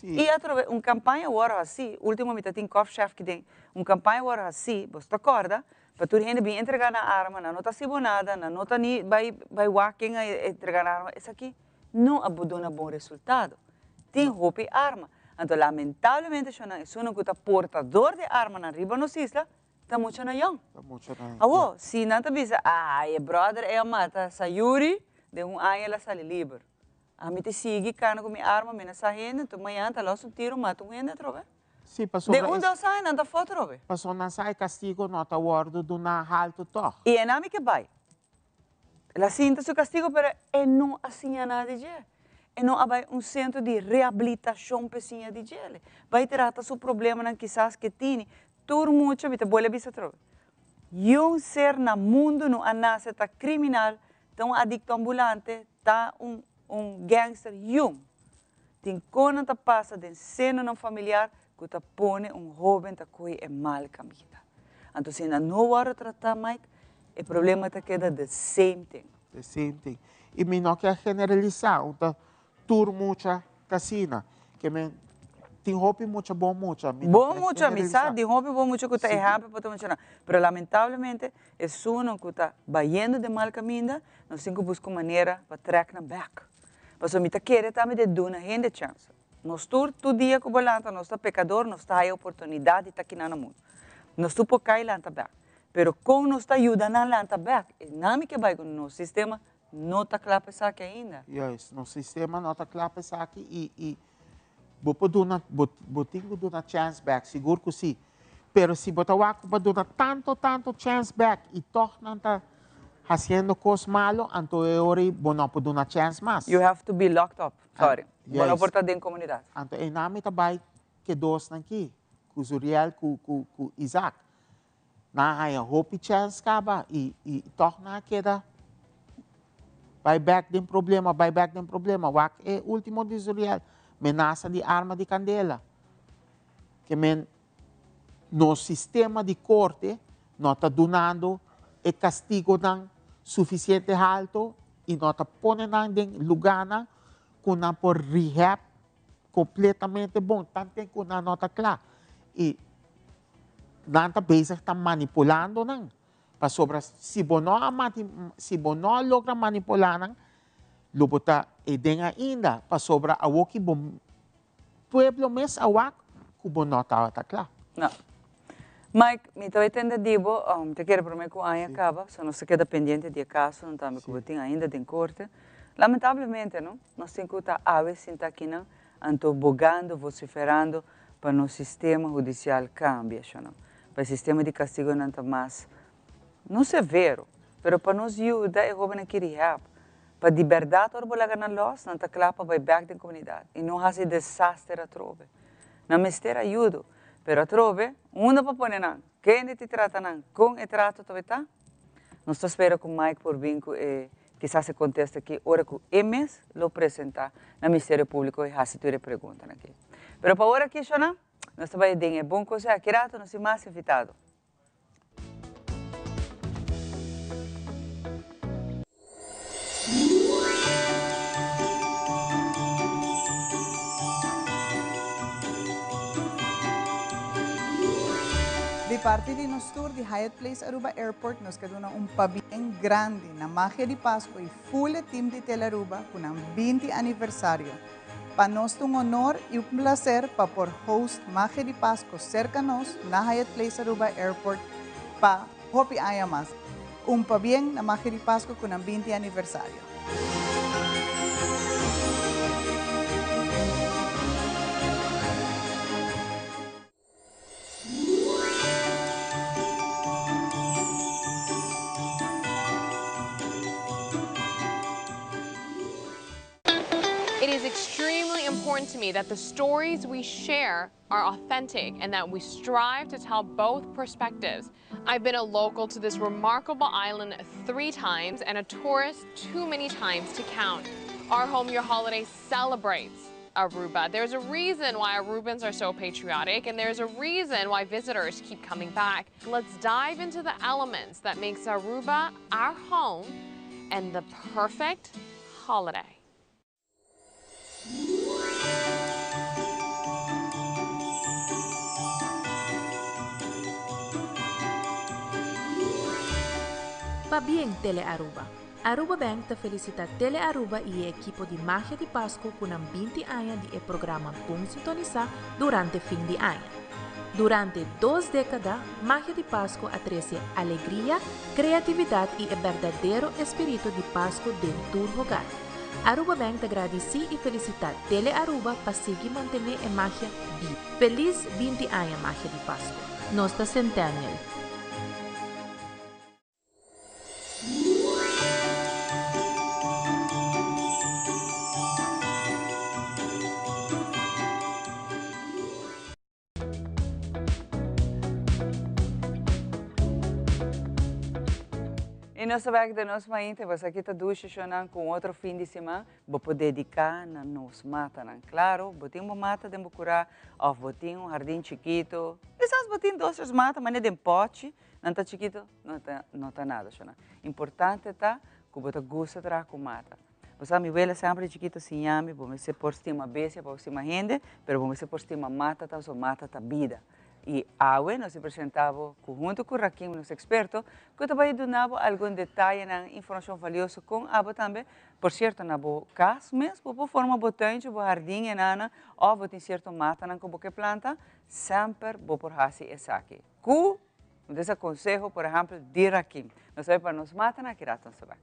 E a trobe campanha agora assim, último me tem coffee chef que tem campanha agora assim, você tá acorda? Para tu gente bem entregar na arma, não tá nada, não tá nem vai walking a entregar na arma, isso aqui não abandona bom resultado. Tem roupa e arma. Então, lamentavelmente, se não está portador de arma na riba nos isla, está muito na young. Se não está bisa, brother, é a mata, Sayuri, de ano ela sai livre. A mim te sigue, cana com minha arma, minha saindo, então amanhã está lá um tiro, mata gente, trove. Sim, passou. De onde eu saio, não está foto, trove. Passou, não sai castigo, não está guardo do na alto, tó. E é nada que vai. Ela sinta seu castigo, mas é não assim nada de e não há centro de reabilitação pecinha de gele. Vai tratar seu problema não quizás que tem, tudo muito, me te bolha bisa trove. Ser na mundo não nasce tá criminal, tão adicto ambulante, tá gangster tem quando tá passa de cena não familiar, que tá põe jovem tá coi é mal caminho. Então, se não vai tratar mais, o problema tá queda the same thing. The same thing. E me não quer generalizar, então, tur mucha casina, que me tem roupa mucha bom mucha. Bom mucha, amizade, tem roupa bom mucha que tá errado para mencionar. Pero lamentablemente, é uno que tá vayendo de mal caminho, nós temos que buscar maneira para track na back. Mas a mim tá querer também de dar uma gente chance. Nós tur todo dia que volanta, nós tá pecador, nós tá aí oportunidade tá aqui no mundo. Nós tu por cair lá back. Pero com nós tá ajudando lá back, e não me que vai com o nosso sistema não está claro para aqui ainda. Yes, no sistema não está claro para aqui e vou dar uma chance back, seguro que sim. Pero se botar o aco para dar tanto chance back e torna está fazendo coisas malas, então é hora de não dar uma chance mais. You have to be locked up. Sorry. Yes. Não porta dentro da comunidade. Então é nami também que dois aqui, com Zuriel, com Isaac. Na há hope chance acaba e torna queda vai back dem problema. Wak é último de Zuriel, menaça de arma de candela. Que no sistema de corte não está dando o castigo não suficiente alto e não está pondo em lugar que não por rehab completamente bom, tanto que não está claro. E não está basic está manipulando não. Para sobre se não logra manipular não, logo tá e denga ainda para sobre a woki bom pueblo mes awak que bom não está claro. Não. Mike, me estou entendendo, te quero prometer que aí acaba, só não se queda pendente de caso, não estamos que ainda tem corte. Lamentavelmente, não, nós temos que estar a ver se está aqui não, então bogando, vociferando para o sistema judicial cambie, não. Para o sistema de castigo não está mais, não severo, mas para nos ajudar é jovem aqui rehab, para liberdade orbolar na loss, não está claro para vai back da comunidade e não fazer desastre a trove. Não me esteja ajuda. Pero a trove, uma para pôr não, quem te trata não, com o trato também tá? Nós espero que o Mike por vinco quizás se conteste aqui, hora que o mês lo apresentar no Ministério Público e faça tua pergunta aqui. Pero para hora que isso não, nós também tem bom coisa aqui rato, nós mais invitado. De parte de nosso tour de Hyatt Place Aruba Airport, nos quedou bem grande na Magia de Páscoa e full team de Telearuba com um 20 aniversário. Para nós é honor e prazer para por host Magia de Páscoa cerca nós na Hyatt Place Aruba Airport para Hopi Ayamas. Bem na Magia de Páscoa com um 20 aniversário. It is extremely important to me that the stories we share are authentic and that we strive to tell both perspectives. I've been a local to this remarkable island 3 times and a tourist too many times to count. Our Home Your Holiday celebrates Aruba. There's a reason why Arubans are so patriotic, and there's a reason why visitors keep coming back. Let's dive into the elements that makes Aruba our home and the perfect holiday. Pa bien Telearuba. Aruba Bank te felicita Telearuba e a equipo de Magia de Páscoa com 20 anos de programa Bom Sintonizar durante fim de ano. Durante 2 décadas, Magia de Páscoa atrece alegria, criatividade e o verdadeiro espírito de Páscoa dentro do hogar. Aruba Bank te agradece e felicita Telearuba para seguir manter a magia viva. Feliz 20 anos Magia de Páscoa. Nossa centennial. nós sabemos que nós ainda você aqui está ducha com outro fim de semana, vou poder dedicar na nos mata, não? Claro, botem uma mata de curar, ou botem um jardim chiquito, quizás botem dois matas, mas não de pote, não está chiquito, não tá nada, não. Importante tá que você gosta de com mata. Você me vê sempre chiquito assim, yami, vamos se por cima bestia, por cima gente, pero vamos se por cima mata, tá, mata tá vida. E agora nós apresentamos, junto com o Raquim, nosso experto, que também donava algum detalhe na informação valiosa com a também, por certo, na caso mesmo, por forma botante, por jardim, ou tem certo mata na que planta, sempre vou por hasi essa aqui. Com esse conselho, por exemplo, de Raquim. Nós sabemos para nos mata na Kiratan Sabak.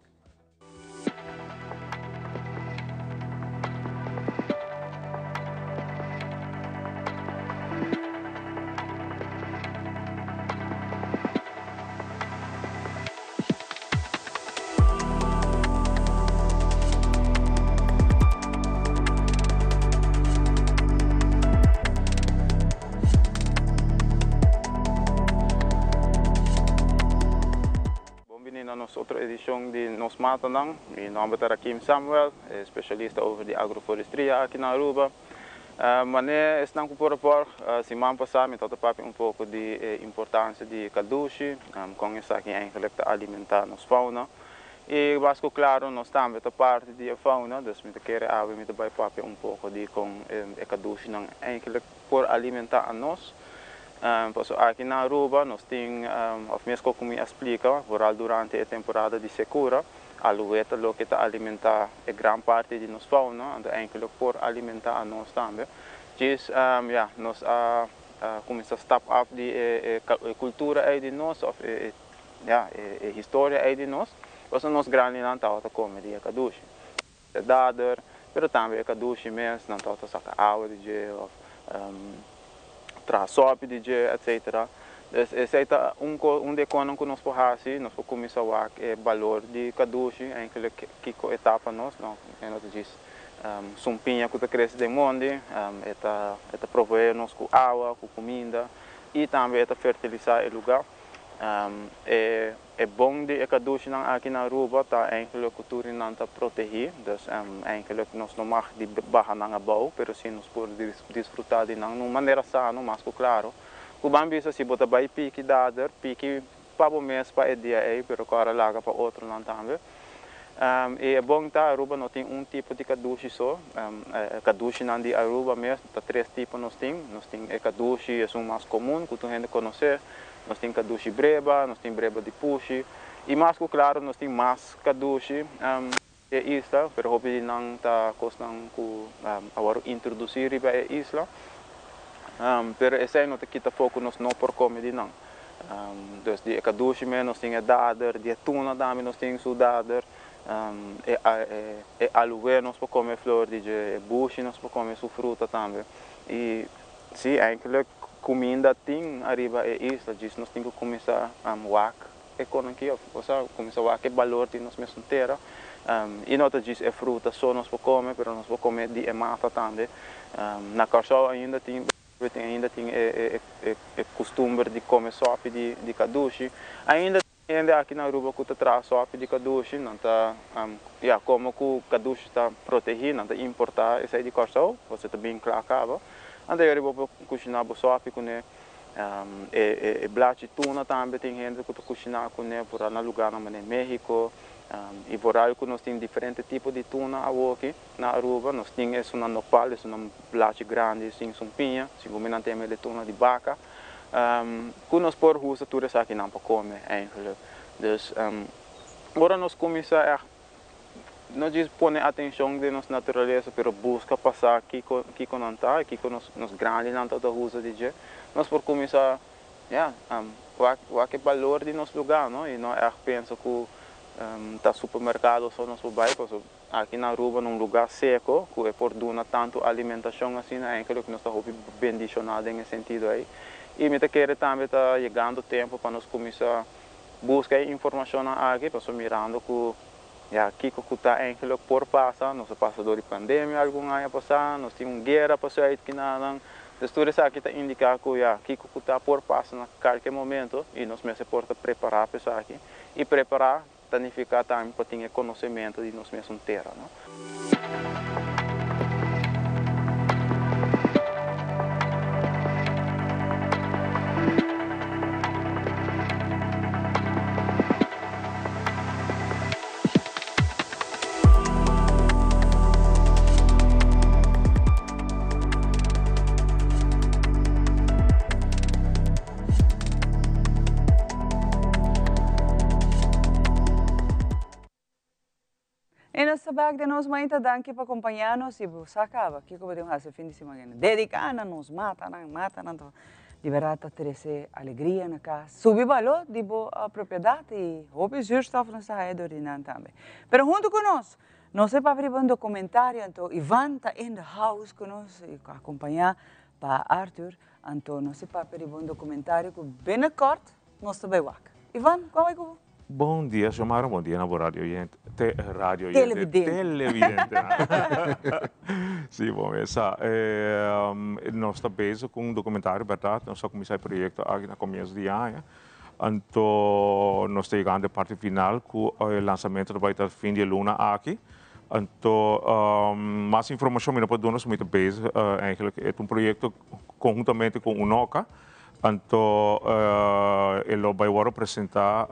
Outra edição de Nos Mata. Meu nome é Raquim Samuel, especialista over de agroforestria aqui na Aruba. Mas estamos por semana passada, eu falei pouco de importância de kadushi, com isso aqui eigenlijk alimentar nos fauna. E basco claro, nós também parte de fauna, dus met querer hebben met bij papi pouco de com kadushi eigenlijk por alimentar a nós. Aqui na Aruba nós temos, mesmo como eu explico, durante a temporada de secura, a lueta que está alimentar a grande parte de nossa fauna, então eigenlijk por alimentar a nós também. Dus nós começamos a step up de cultura aí de nós, história aí de nós, porque nós grandes não estamos a comer de kadushi. É dader, mas também kadushi mesmo, não estamos a sacar água de gel, trasop DJ, etc. Dus esse é de quando que nós podemos começar a ver o valor de kadushi, eigenlijk que etapa nós, não, nós diz, sumpinha que cresce de monde, eta prover nós com água, com comida e também eta fertilizar o lugar. É bom de kadushi aqui na Aruba, tá eigenlijk cultura não tá proteger, dus eigenlijk nós não mag de barra na bau, pero sim nós podemos desfrutar de uma maneira sana, mas claro, o bambi se bota vai pique dader, pique para o mês para o dia aí, pero agora larga para outro não também. É bom tá Aruba não tem tipo de kadushi só, kadushi não de Aruba mesmo, tá três tipos nós temos kadushi é o mais comum que tu gente conhecer. Nós temos kadushi breba, nós temos breba de pushi, e mais claro, nós temos mais kadushi é isla, pero hobby não está costando agora introduzir para a isla, pero esse aí não tem que estar foco nós não por comer não. Dus de kadushi mesmo nós temos dader, de tuna também nós temos o dader, aloe nós podemos comer flor, de bushi nós podemos comer sua fruta também, e sim, eigenlijk comida tem arriba é isla, diz nós temos que começar a work economia, ou seja, começar a work valor de nós mesmos terra, e nota diz é fruta só nós podemos comer, mas nós podemos comer de mata também. Na Carçal ainda tem costume de comer sopa de kadushi, ainda aqui na Aruba que traz sopa de kadushi, não tá, como o kadushi está protegido, não tá importar esse aí de Carçal, você também claro. Anda eu vou cozinhar o sopa com blate tuna também tem gente que cozinha com por na lugar na México e por aí que nós temos diferentes tipos de tuna aqui na Aruba nós temos uma nopal uma blate grande sem sumpinha como não temos de tuna de vaca que nós por usa tudo isso aqui não para comer eigenlijk dus agora nós começamos não diz pôr atenção de nossa natureza, pero busca passar aqui com não tá, aqui com nos grandes não tá da usa de je, nós por começar, o que valor de nosso lugar, não? E não penso que tá supermercado só nós vai, porque aqui na Aruba num lugar seco, que é por dona tanto alimentação assim, é que nós tá bem condicionado nesse sentido aí, e me tá querendo também tá chegando o tempo para nós começar buscar informação aqui, para mirando que aqui que está eigenlijk por passar, nós passamos de pandemia algum ano passado, nós temos guerra passar aqui na dus tudo isso aqui está indicar que aqui que está por passar a qualquer momento e nós mesmo podemos preparar para aqui e preparar significa também para ter conhecimento de nós mesmos terra, não? E nessa bag de nós mãe danke para acompanhar-nos e você acaba que como podemos fazer fim de semana dedicada nos mata não de verdade trazer alegria na casa subir valor de boa propriedade e hope zuurstof nessa rede original também. Pero junto conosco nós se para abrir um documentário então Ivan está in the house conosco e acompanhar para Arthur então nós se para abrir um documentário que bem curto nós também wak. Ivan, como é que Bom dia, Xiomara. Bom dia, na radio televidente. Sim, bom, essa nós estamos bezig com um documentário, verdade? Nós começamos o projeto aqui no começo de ano. Então, nós estamos chegando à parte final com o lançamento do fim de luna aqui. Então, mais informação eu posso dar muito bezig. Eigenlijk é um projeto conjuntamente com o UNOCA. Então, ele vai apresentar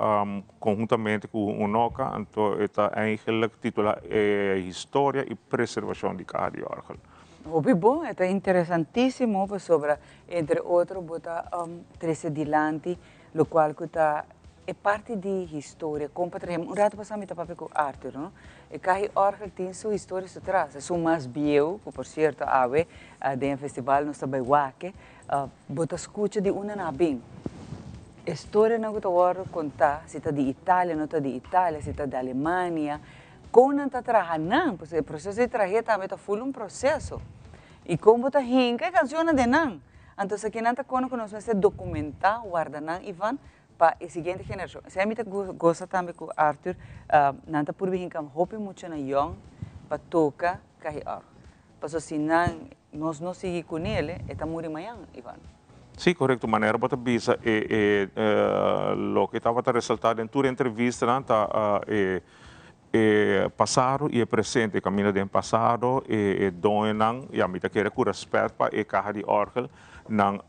conjuntamente com o UNOCA. Então, está eigenlijk titulado História e Preservação de Caja de Orgel. Muito bom, é interessantíssimo sobre, entre outros, botar adelante, o qual é parte de história. Um rato passamos a papo com Arthur, não? E Caja de Orgel tem sua história atrás. É o mais viejo, por certo, de um festival no Sabaiwake. Bota escuta de uma nabim. História não que eu contar, se está de Itália, não está de Itália, se está de Alemanha. Como não está trabalhando, porque o processo de trabalho também está full um processo. E como está rindo, é canção de não. Então, aqui não está que nós vamos documentar, guardar não, Ivan, para a seguinte geração. Se a mim gosta também com Arthur, não está por vir que hope muito na young para tocar Caja de Orgel. Porque se nós não seguimos com ele, está muito amanhã, Ivan. Sim, correto. Maneira para bisa o que estava ressaltado em toda a entrevista, passado e presente, caminho do passado e doenang e a mim quer com respeito para a Caja de Orgel. Não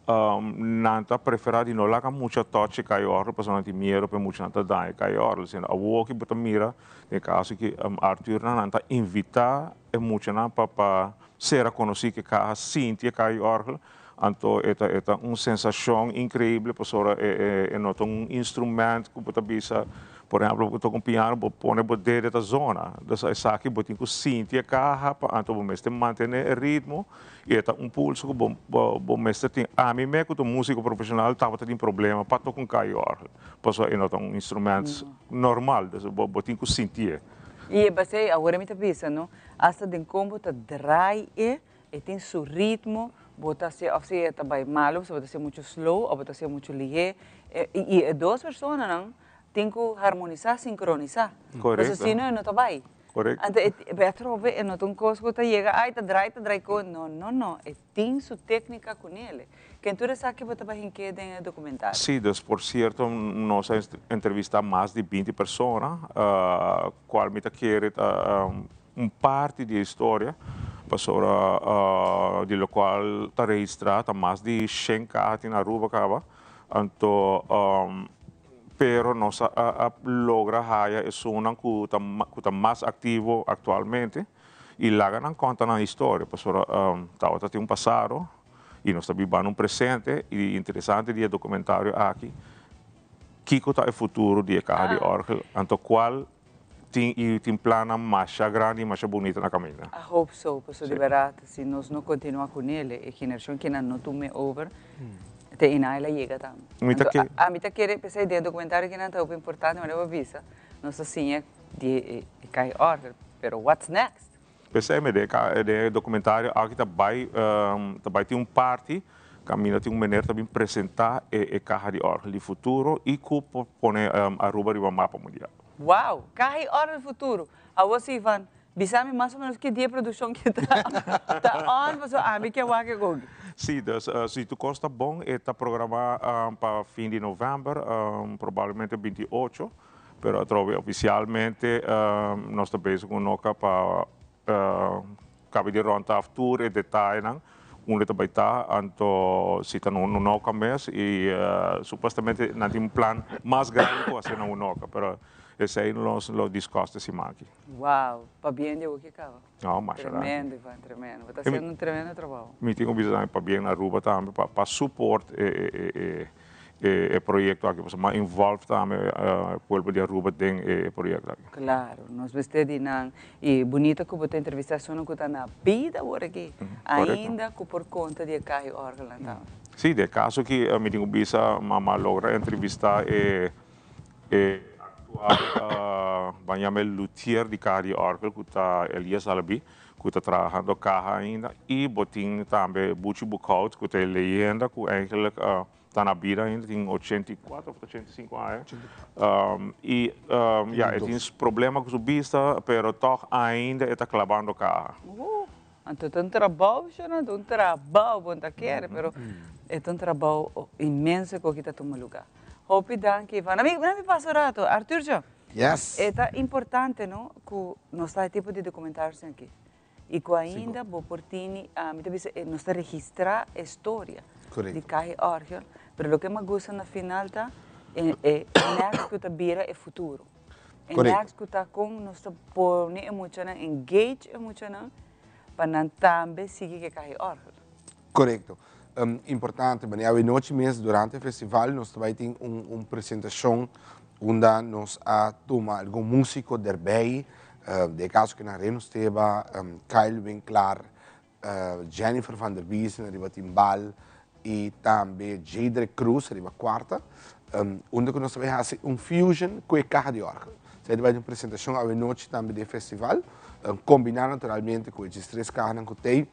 está preferado não lá muito toque Caja de Orgel, porque não tem medo para muito não dar Caja de Orgel. Sendo a o que bota mira, no caso que Arthur não está invitar é muito não para ser conhecido que Caja Cintia Caja de Orgel. Então, é uma sensação incrível, porque é um instrumento que você bisa, por exemplo, você com piano, você põe o dedo da zona. Então, é aqui que você sentir a caja, então você manter o ritmo, e é um pulso que você tem. A mim, como músico profissional, estava tendo problema para tocar com Caja de Orgel, porque é um instrumento normal, então você tem que sentir. E você, agora me está pensando, hasta de como você drai e tem seu ritmo, você está bem malo, você está muito slow, ou você está muito ligeiro. E duas pessoas não têm que harmonizar, sincronizar. Correto. Porque senão não está bem. Correto. Então, Beatriz, não tem coisa que você chega, está dry com. Não. Tem sua técnica com ele. Quem tu sabe que você vai enquadrar em documentário? Sim, por certo, nós entrevistamos mais de 20 pessoas, qual me quer parte da história. De lo qual está registrado mais de 100 cartas na Aruba, então, pero nós logra haya é uma que está mais ativo atualmente e lá não conta na história, porque tem um passado e nós estamos vivendo um presente e interessante de documentário aqui que está o futuro de Caja de Orgel, então qual tem plano mais grande e mais bonito na caminho. I hope so, porque de verdade, se nós não continuarmos com ele, a geração que não tome over, tem ela chega também. A mim quer pensar de documentário que não é tão importante, mas eu aviso, nós assim é de Caja de Orgel, pero what's next? Pensei de documentário aqui também tem parte, caminho tem maneira também apresentar a Caja de Orgel de futuro e que põe Aruba no mapa mundial. Uau! Caja de Orgel do futuro. A você, Ivan, bisa-me mais ou menos que dia de produção que está on, mas a mim que é o que eu Sim, se tu gosta bom, está programado para fim de novembro, provavelmente 28, pero oficialmente nós estamos bezig com noca para cabe de ronda af tour e detalhe nang onde também está, então se está no noca mês e supostamente não tem um plano mais grande que fazer no noca, pero esse aí nós discostos se aqui. Uau, para bem de o que acaba. Não, mas tremendo, Ivan, tremendo. Está sendo um tremendo trabalho. Me tenho visão para bem na Aruba também para suporte e projeto aqui, mas envolve também o povo de Aruba dentro do projeto aqui. Claro, nós vamos não e bonita que você entrevistação que está na vida por aqui, ainda que por conta de Caio Orgel então. Sim, de caso que me tenho visa mama logra entrevistar atual Benjamin Luthier de Caio Orgel que está Elias Albi que está trabalhando carro ainda e botin também Butch Buchholz que está leyenda que eigenlijk está na vida ainda, tem 84 ou 85 anos. E tem problema com a vista, mas toch ainda está clavando o carro. Então é um trabalho, não é um trabalho bom quer, mas é um trabalho imenso que está tomando lugar. Hope danke, Ivan. Me passa rato, Arthur, yes. É importante, não, que nós está tipo de documentários aqui. E que ainda, vou por ti, nós está registrar a história de Caio Orgel. Pero lo que me gusta na final tá é que tá vira é futuro. É que tá com nós pôr emocional, engage emocional, para não também seguir que Caio Orgel. Correto. Importante, mas a noite mesmo durante o festival nós também tem uma apresentação onde nós toma algum músico daarbij, de caso que na Renos Teba, Kyle Winkler, Jennifer van der Biesen, arriba timbal, e também Jadre Cruz, arriba quarta, onde nós vamos fazer fusion com a carro de Orgel. Você vai ter uma apresentação à noite também do festival, combinar naturalmente com esses três carros que tem,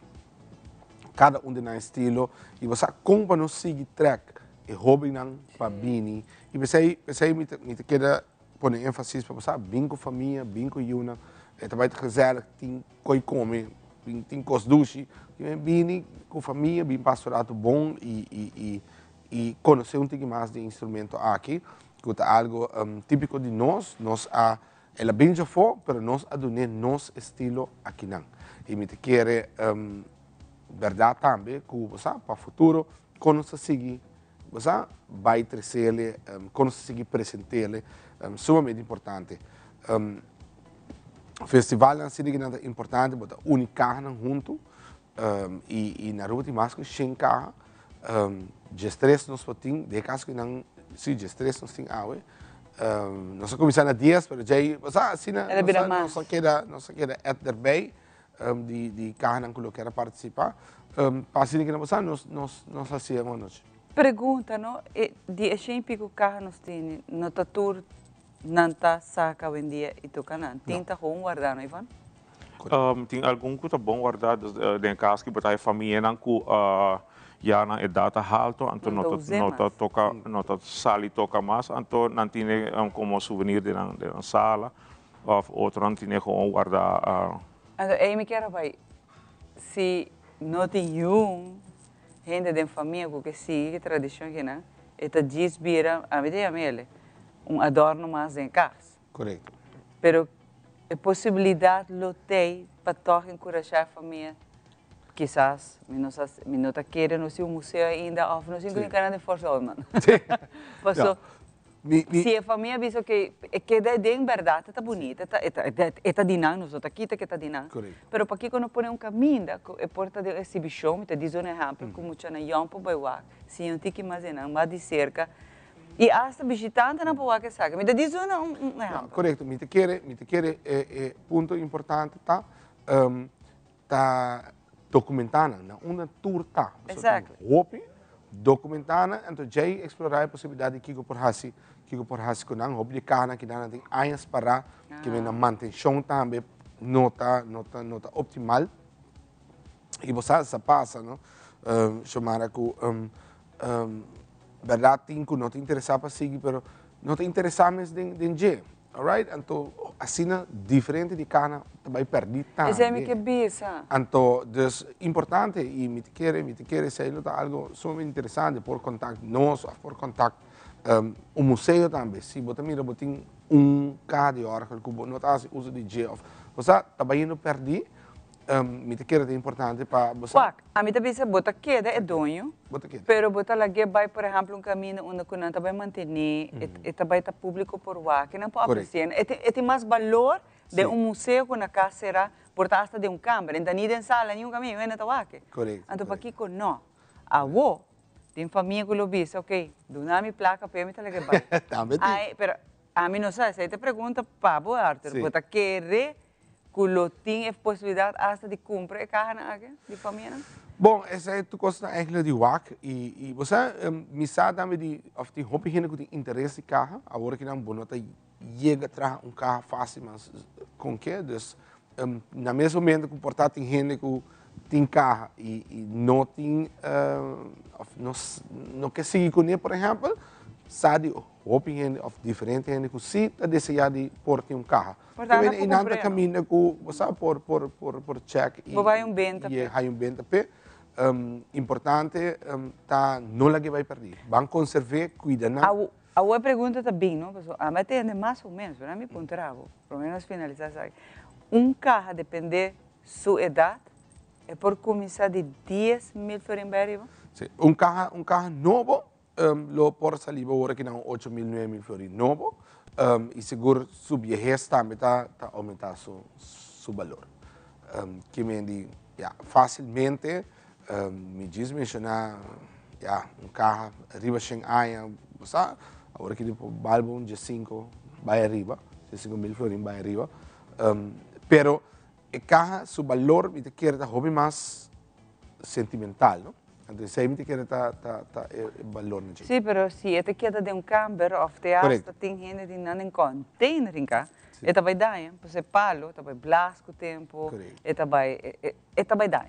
cada um de um estilo, e você compra no seguir track, e hobby não para bini, e você me quer pôr ênfase para você, bem com família, bem com Yuna, e também gezellig, tem coi come, tem cos duche, bem com família, bem pastorato bom e conhecer um pouco mais de instrumento aqui, que é algo típico de nós ela bem já foi, mas nós adonamos nosso estilo aqui não. E me quer verdade também que você para o futuro quando você seguir você vai crescer quando você seguir apresentar sumamente importante. O festival é muito importante, porque une carro junto e na rua tem mais que 100 carros. Gestres nós temos, de caso que não se gestres nós temos água. Nós começamos a 10, mas já assim nós quer daarbij de carro que quer participar. Para assim que nós fazemos hoje. Pergunta, não? De 100 pico carros nós temos, no tour não está saca hoje em dia e tu canal. Tem que guardar, não, Ivan? Tem algum que está bom guardado em casa que botar a família não que já na idade alta, então não toca sali toca mais, então não tem como souvenir de na sala ou outro não tem como guardar. Então aí me quero vai se não tem gente da família que sigue a tradição que não, eta diz vira a ideia mele adorno mais em casa. Correto. Pero a possibilidade lo tem para tocar encorajar a família. Quizás, me nota querer não ser museu ainda, ou não ser um canal de força, mano. Passou. Se a família visto que de verdade está bonita, está dinâmico, nós aqui está dinâmico. Pero para que quando põe caminho, é porta de exibição, te diz exemplo, como tinha na Yompo Baiwak, se não tem que imaginar, mais de cerca. E hasta visitante na boa que sabe, me diz exemplo. Correto, me te quer ponto importante tá documentando, uma tour tá. Exato. Hope documentando, então já explorar a possibilidade de que por hasi com não, hope de carna que dá tem anos para que vem na manutenção também nota optimal. E você se passa, não? Chamar que verdade tem que não te interessar para seguir, mas não te interessar mais de G, alright? Então assim diferente de carna também perdi também. Isso é me que bisa. Então, dus importante e me quer ser algo sumamente interessante por contato nós, por contato o museu também. Se você mira, botin carro de órgão que não está uso de G of. Você está indo perder, me te quer é importante para você. A mim também se bota queda é donho. Bota queda. Pero bota lá que vai, por exemplo, caminho onde que não vai manter, e também está público por lá, que não pode apreciar. E tem mais valor de museu que na casa será por hasta de câmera. Então nem em sala nenhum caminho, ainda está lá. Correto. Então para aqui não. Avô tem família que lo visse, ok, dá minha placa para mim tá lá que vai. Também. Pero a mim não sabe, se te pergunta para o Arthur, bota querer que lo tem possibilidade hasta de comprar carro de família. Bom, essa é tu coisa eigenlijk de WAC e você me sabe também de of die hobby que tem interesse em carro, agora que não bonota chega a carro fácil, mas com que dus na mesmo momento que portar tem gente que tem carro e não tem não quer seguir com ele, por exemplo, sabe hobby gente of diferente gente que se deseja de portar carro. E nada caminho que você por check e vai benta e benta importante tá não lá que vai perder. Vão conservar, cuidar. A outra pergunta também, não? A mim tem mais ou menos, para mim ponderava, pelo menos finalizar sabe. Carro depende sua idade é por começar de 10 mil florins. Sim, carro novo, lo por salir agora que não 8 mil, 9 mil florins novo. E seguro sua viejez também está aumentar seu valor. Que me diz, facilmente, me diz mencionar, carro arriba 100 anos, sabe? Agora que depois balbo de 5 vai arriba, de 5 mil florins vai arriba. Pero o carro, seu valor, me quer dar hobby mais sentimental, não? Então, se me quer dar valor na gente. Sim, mas se te queda de camper ou te hasta tem gente de não container em cá, eta vai dar, você palo, eta vai blasco tempo, eta vai dar.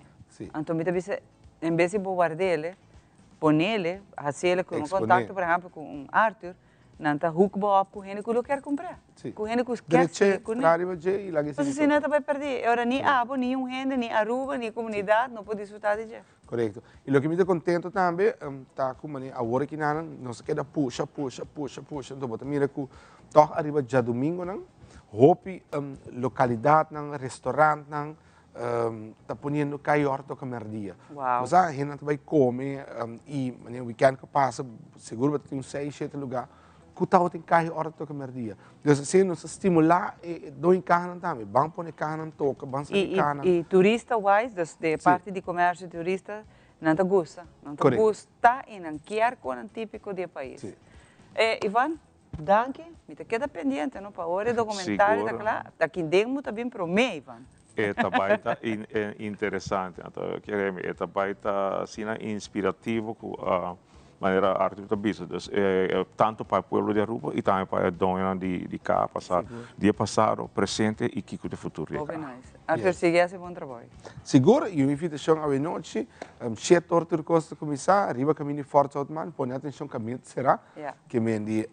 Então, me dice, em vez de guardar, poner, fazer com contato, por exemplo, com Arthur, não está hookbo com gente que eu quero comprar. Com gente que esquece, com gente. Mas se não vai perder, agora nem abo, nem gente, nem Aruba, nem comunidade, não pode desfrutar de gente. Correto. E o que me dá contento também, tá com agora que não se queda puxa, então bota mira que toca arriba já domingo não, hopi localidade não, restaurante não, tá ponendo caior to camerdia. Wow. Mas a gente vai comer e no weekend que passa, seguro vai ter 6, 7 lugares. Que tal tem carro hora to camerdia. Então assim nos estimular e dois carros também, vamos pôr carro na toca, vamos sair carro. E turista wise, de parte de comércio turista, não te gusta, e não quer com o típico do país. Ivan, danke, me te queda pendiente, não? Para hora documentário daqui dentro também para mim, Ivan. Também está interessante, também está sendo inspirativo maneira Arthur também, tanto para o povo de Aruba e também para a dona de cá, passar dia passado, presente e que do futuro. Arthur, sigue esse bom trabalho. Seguro, e uma invitação à noite, chefe Arthur Costa começar, arriba caminho forte outman, põe atenção caminho será, que me diz,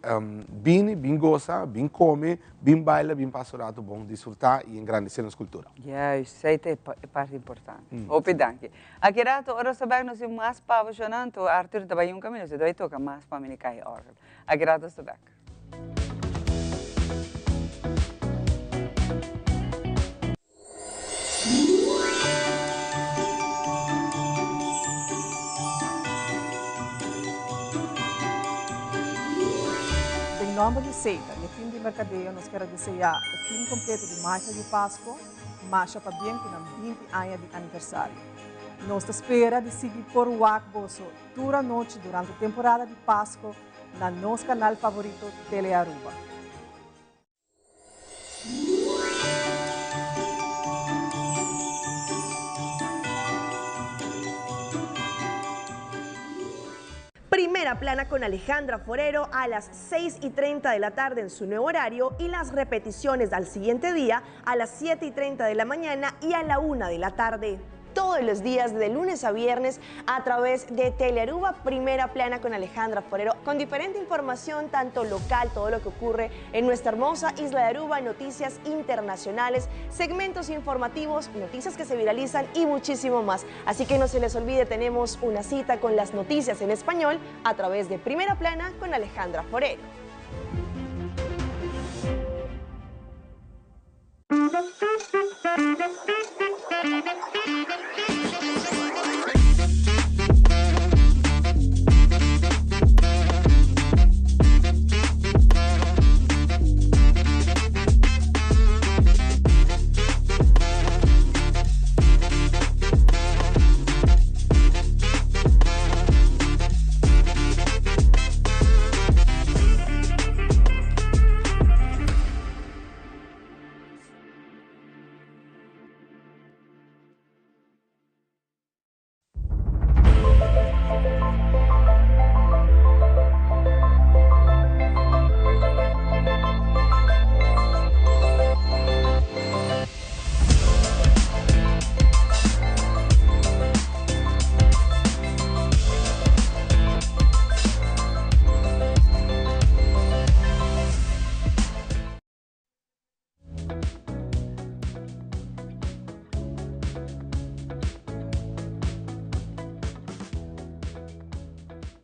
bem gosta, bem come, bem baila, bem passato, bom desfrutar e engrandecer a cultura. Isso é parte importante. Obrigado. Aqui rato, ora saber nós temos mais apaixonante, Arthur também caminho. Se doi toca mais para mim cair órgão. Agrado se back. Em nome de Seita, no fim de mercadeio, nós queremos desejar o fim completo de Marcha de Páscoa, marcha para bem com 20 anos de aniversário. Nós espera de seguir por Wakboso toda a noite durante a temporada de Páscoa na nosso canal favorito Tele Aruba. Primera Plana con Alejandra Forero a las 6:30 de la tarde en su nuevo horario y las repeticiones al siguiente día a las 7:30 de la mañana y a la 1 de la tarde. Todos los días, de lunes a viernes, a través de Telearuba, Primera Plana con Alejandra Forero, con diferente información, tanto local, todo lo que ocurre en nuestra hermosa isla de Aruba, noticias internacionales, segmentos informativos, noticias que se viralizan y muchísimo más. Así que no se les olvide, tenemos una cita con las noticias en español a través de Primera Plana con Alejandra Forero.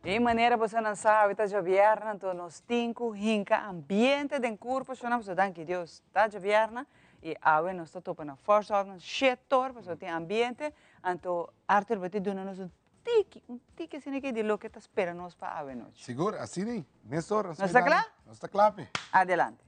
De maneira você não sabe, tá governa, então nós temos hinca ambiente de corpo, chamamos de danke Deus, tá governa e awe nós tá topa na força, no setor, você tem ambiente, então Arthur vai te dar nos um tique assim que de lo que tá esperando nós para awe nós. Seguro, assim nem, nessa hora. Nós está claro? Nós está claro. Adelante.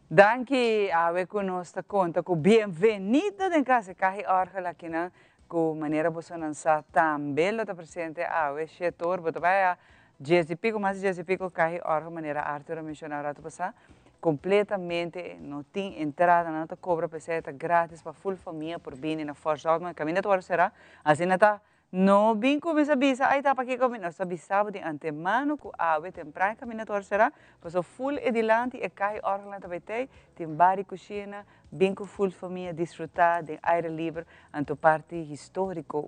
Danke, awe conosco conta com bem-vinda em casa carre orgel aqui na com maneira você não sa também lo tá presente awe setor boto vai a 10 e pico mais 10 e pico carre orgel maneira Arthur mencionar tu passar completamente não tem entrada não tá cobra peseta grátis para full família por bem na força mas caminho tu será assim não tá no bem começa bisa aí tá para que comer nós avisava de antemano que awe temprano caminho tu será passou full edilante e carre orgel na tabete tem bar e cozinha bem com full família desfrutar de aire livre anto parte histórico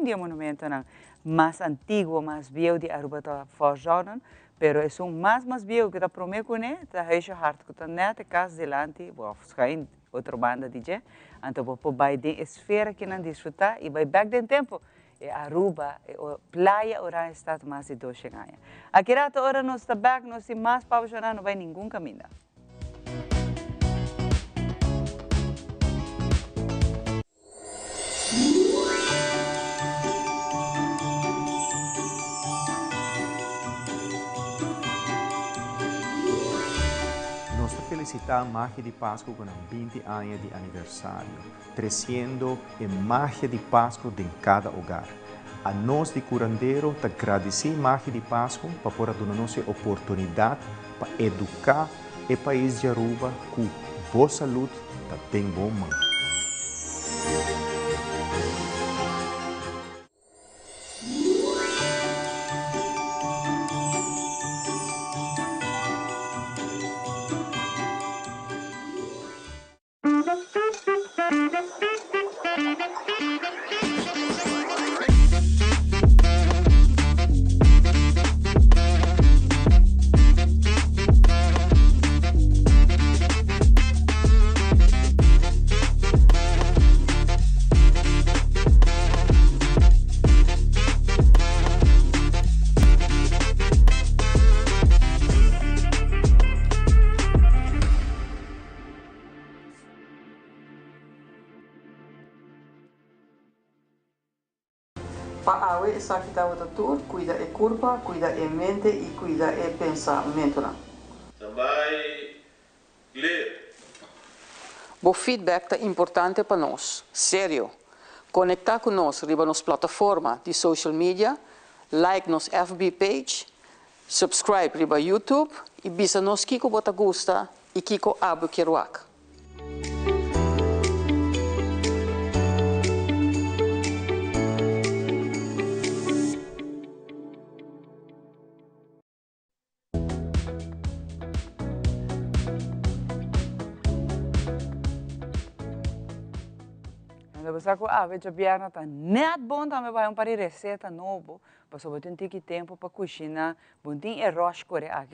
dia monumento não mais antigo mais viejo de Aruba tá forjado pero é mais viejo que tá prometo né tá recho hard que tá neta casa delante vou ficar outra banda DJ anto vou vai de esfera que não desfrutar e vai back den tempo e Aruba e praia ora está mais de 2 anos aqui rato ora nós está back nós se mais apaixonado não vai nenhum caminho. felicitar a Magia de Páscoa com 20 anos de aniversário, crescendo em Magia de Páscoa em cada hogar. A nós de curandeiro, te agradecer Magia de Páscoa para poder dar-nos a oportunidade para educar o país de Aruba com boa saúde e bem bom mão. Para awe sakita wata tur, cuida e curva, cuida e mente e cuida e pensamento. Também ler. O feedback é importante para nós, sério. Conectar com nós riba nos plataforma de social media, like nos FB page, subscribe riba YouTube e bisa nos kiko bota gusta e kiko abu kiruak. Você com a vez biana tá net bom também vai para receita novo, passou bastante tempo para cozinhar, buntin e arroz coreano,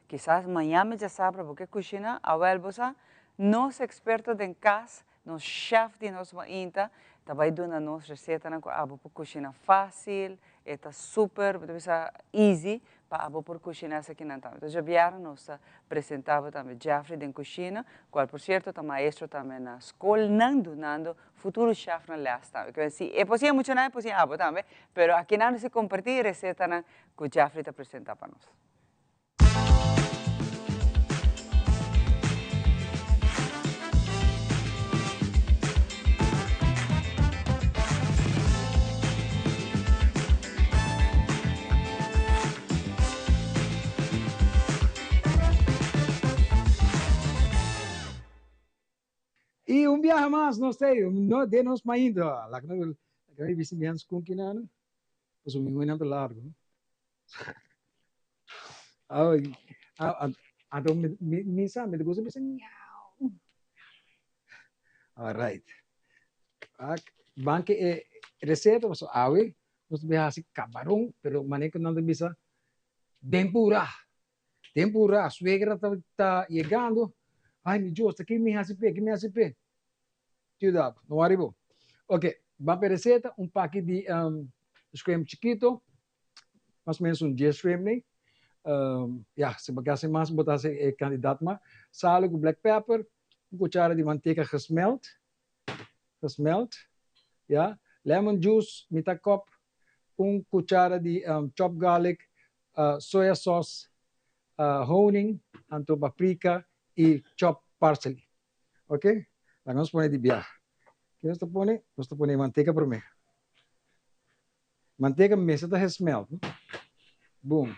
quizás amanhã me já sabe porque cozinhar, awel bosa, nós expertos em casa, nós chef de nós ainda, tá vai dando nos receita na abo para cozinhar fácil, está super, bisa easy para abo por cozinhar aqui na também. Então já biana nós apresentava também Jeffrey de cozinha, qual por certo tá maestro também na escola, nando futuro chef na lasta. Que assim, é possível muito não é possível abo também, pero aqui não se compartilha receita na que Jeffrey te apresenta para nós. E viaje más, no sé, no de nos maindo, la que visitamos com que não, pues um muito largo. Então me sabe, depois me dizem, alright. Banque receita, mas awe, nós viaja camarão, pero manejo não bisa tempura. Tempura, suegra tá chegando. Ai, meu Deus, aqui me hace pé. Cuidado, não arribou. Ok, vamos para a receita, paquete de shrimp chiquito, mais ou menos 10 shrimp, né? Se bagasse mais, botasse candidato mais. Sal com black pepper, cuchara de manteiga gesmelt, lemon juice, metade copo, cuchara de chopped garlic, soya sauce, honing, anto paprika, e chop parsley. Ok? Vamos poner de viaje. ¿Qué nos pone? Nos pone manteca por mí. Manteca me se está smelt. Boom.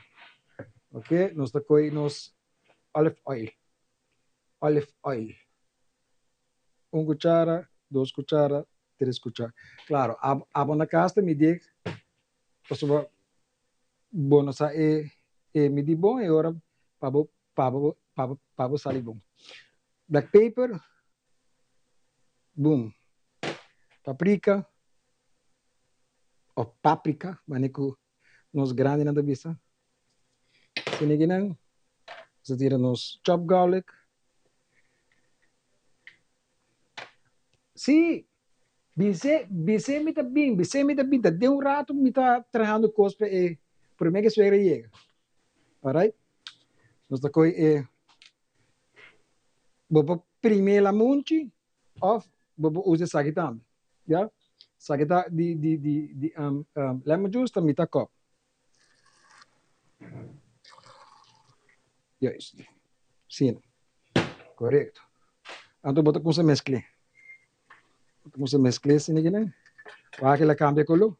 Ok? Nos coi nos olive oil. Olive oil. Cuchara, 2 cucharas, 3 cucharas. Claro, abo na casa me diga, pues bueno, sa me di bom e ora pabo sali bom. Black pepper, boom. Paprika, ou páprica, manico nos grandes na bisa. Siniginan, você tira nos chopped garlic. Sim, bise me tá bem, de rato me tá trajando cospe e primeiro que suegra chega. Alright? Nós tá coi bobo primeira munchi of bobo usa sagitam. Ja? Sagita di lemon juice também tá copo. Yes. Sim. Correto. Então, bota com essa mescla. Com essa mescla, assim, né? Aqui ela cambia color.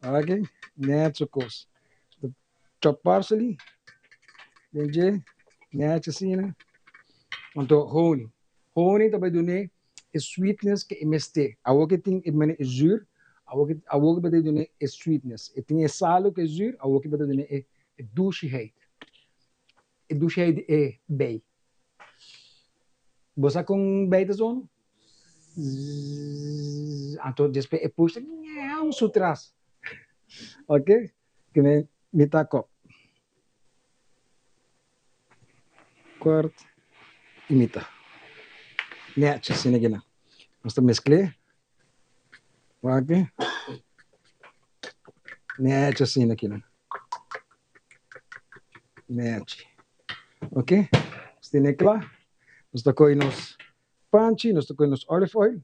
Aqui, net coisa. Chop parsley. Entendi? Net assim, né? Então, honey. Honey também do né? É sweetness que é MST. A outra tem é zuur. A outra bede do né é sweetness. E tem salo que é zuur. A outra bede do né é douchigheid. E douchigheid é bem. Você com bem da zona? Então, depois é puxa, não, sutras. Ok? Que me taco. Corta. Imita. Net, assim, aqui, não. Nós estamos mesclando. Ok? Net, assim, aqui, não. Net. Ok? Você tem claro? Nós estamos com nos panchi, nós estamos com nos olive oil.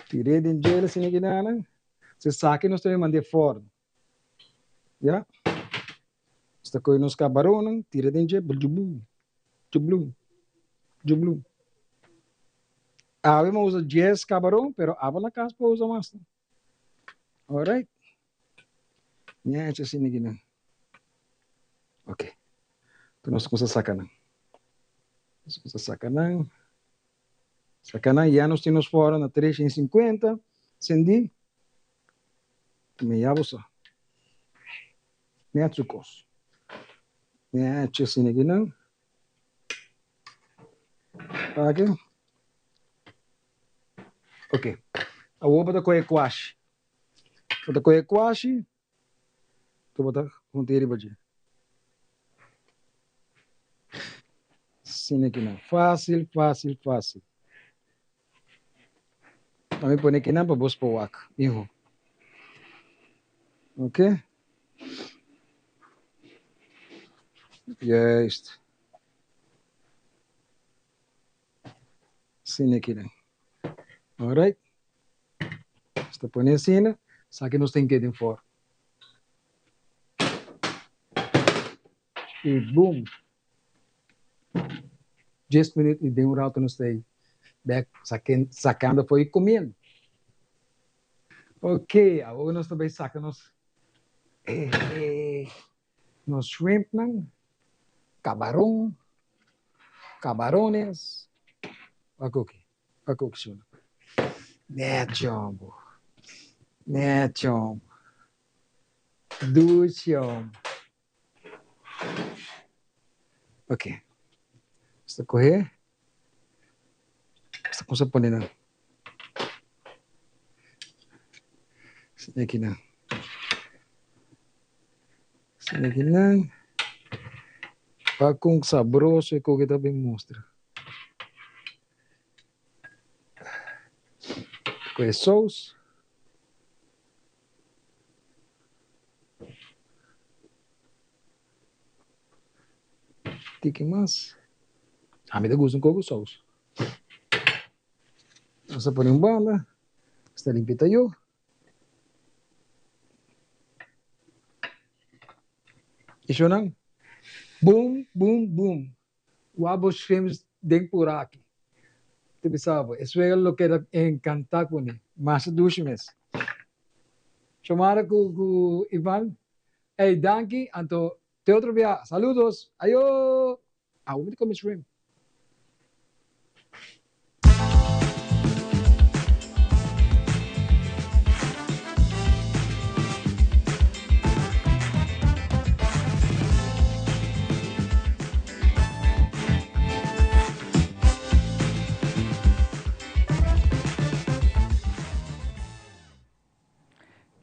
Tirei de gelo, assim, aqui, não. Você sabe, nós estamos mandando fora. Já? Está com nos camarões, tira de gelo, jublu. Ave usa 10 camarão, pero ave na casa para usar mais. Alright? Minha gente assim aqui, né? Ok. Então nós vamos sacanagem. Sacanagem, já nós temos fora na 350. Sendi. Me llamo só. Minha chucos. Minha gente assim aqui, não? Ok. Ok. A roupa da coia quashi. Da coia quashi. Tu bota com tiri baji. Sim aqui não. Fácil. Também põe aqui não para bos para o wak. Iho. Ok? Juist. Sim aqui não. Alright? Está põe assim, né? Só que nós tem que ir fora. E boom. 10 minutos e deu um rato nós tem. Back, sacando foi comendo. Ok, agora nós também sacamos nos shrimp, não? Camarões. Aqui. Netchombo. Duchombo. Ok. Você correr. Você consegue pôr não. Isso aqui não. Isso aqui não. Para com saboroso e com que também mostra. Com sauce. Que mais? A mim me gusta com sauce. Você põe um banda. Está limpita eu. Isso não? Boom. O abo shrimps dentro por aqui. Você sabe, isso é o que era encantar com ele. Mas duchmes. Chamara com Ivan. Hey, danke. Anto, te outro dia. Saludos. Ayo. Ah, vamos comer shrimp.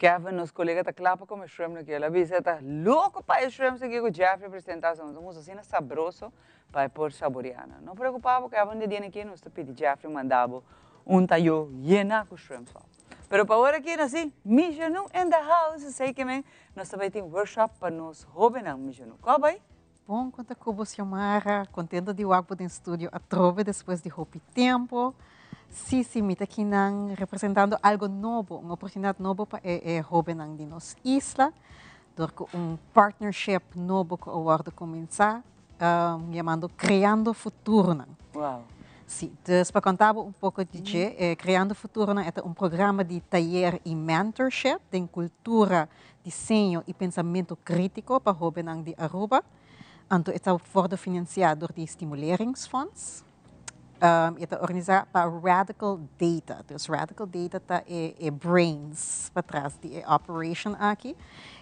Kevin, nos colegas está claro para comer shrimp naquela vez, está louco para o shrimp aqui com o Jeffrey apresentação, estamos assim sabroso para por saborear. Não preocupava, Kevin de dia aqui, nós pedimos Jeffrey mandava talho llena com shrimp. Pero para agora aqui, assim, Mijanu in the house, sei que nós também temos workshop para nos jovens, Mijanu. Qual vai? Bom, quanto a Cubo Xiomara, contenta de o no estúdio a trove depois de roupa tempo. Sim, me está aqui representando algo novo, uma oportunidade nova para o jovem de nossa isla. door partnership novo que awardo começar, chamando Criando Futuro. Wow. Sim, dus para contar pouco de Criando Futuro é programa de taller e mentorship de cultura, desenho e pensamento crítico para jovens de Aruba. Então, está financiado door de Stimuleringsfonds. Está organizado para Radical Data. Dus Radical Data está brains para trás de operation aqui.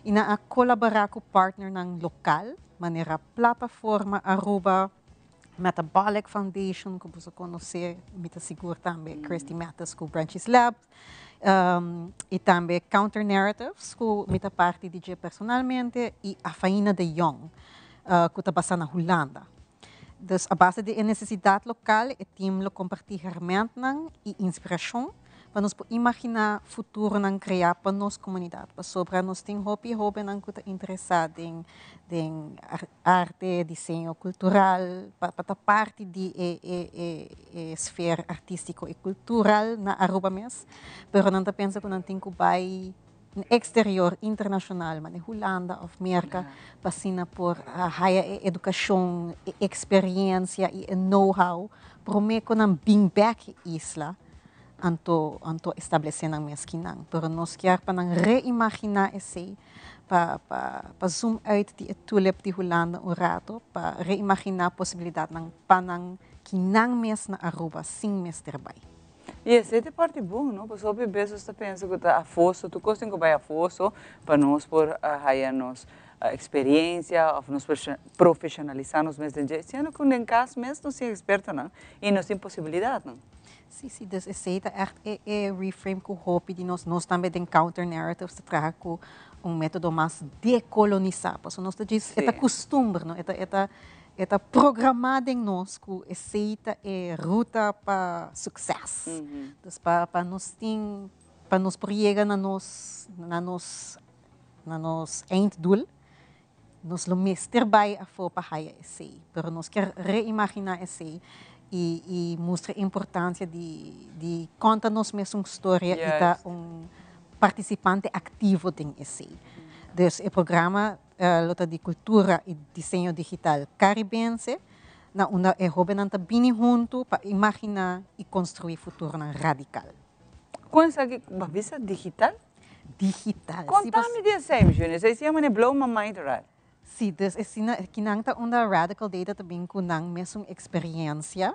E na colaborar com partner ng lokal, maneira plataforma Aruba Metabolic Foundation, que você conhece, muito seguro também, Christy Matas com Branches Labs, e também Counter Narratives, que muita parte de personalmente, e a Faina de Jong, que está basada na Holanda. Dus a base de necessidade local, o time compartilha ferramentas e inspiração para nós imaginar o futuro não criar para nossa comunidade. Para nós tem hobby que está interessado em arte, desenho cultural, para parte de esfera artística e cultural na Aruba mesmo. Mas não pensa que não tem que vai exterior, internacional, mas na Holanda ou América, passando por a educação, experiência e know-how, para mim que não bring back isla, anto estabelecer na mesquinang. Pero nós quer para reimaginar esse, para zoom uit die tulip de Holanda rato, para reimaginar a possibilidade ng panang kinang mes na Aruba, sing mes terbay. E essa é a parte boa, não? Porque sobre isso você pensa que está a força, tu gosta que vai a força para nós por a nos experiência, ou nos profissionalizar nos meses de se não com em casa mesmo não se experto não e não tem possibilidade não. Sim, dus esse é reframe com o hobby de nós também tem counter narratives de trabalhar com método mais decolonizar, porque nós diz é costume, não? É programado em nós que aceita é ruta para sucesso. Então, para nós tem, para nós chegar na nos einddoel, nós lo mester bij voor para haya esse. Pero nós quer reimaginar esse e mostra a importância de contar nos mesma história e dar participante ativo em esse. Dus o programa Lota de Cultura e Desenho Digital Caribense, na onde é jovem bem junto para imaginar e construir futuro radical. Quando você visa digital? Digital. Conta-me disso, Júnior. Você se chama Blow My Mind, right? Sim, dus kinang ta onda Radical Data também kunang mesmo experiência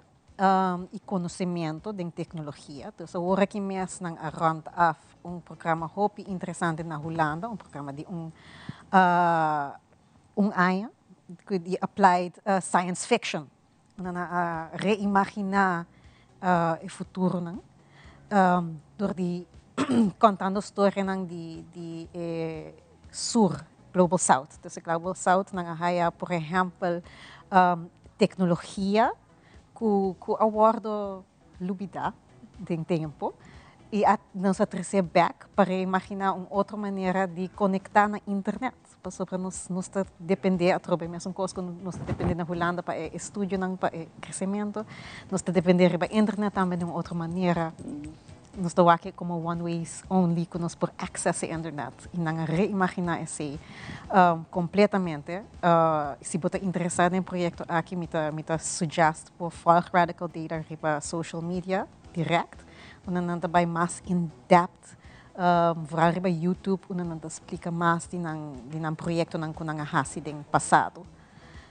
e conhecimento de tecnologia. Dus agora que mes nang around af programa hobby interessante na Holanda, programa de AIA, de Applied Science Fiction. Na reimaginar o futuro nang door die contando história nang de sur Global South. Dus Global South nang haya, por exemplo, tecnologia que awardo lubida de tempo e nós trazer back para imaginar uma outra maneira de conectar na internet. Para nós depender através mesmo coisa que nós depender na Holanda para estúdio não para crescimento, nós depender da internet também de uma outra maneira. Nós estamos aqui como one ways only, que nós por acesso à internet e não reimaginar esse completamente. Se você está interessado em projeto aqui, me suggest por follow Radical Data para social media direct, onde não vai mais in depth, vooral para YouTube, onde não explica mais de um projeto que nós fazemos no passado.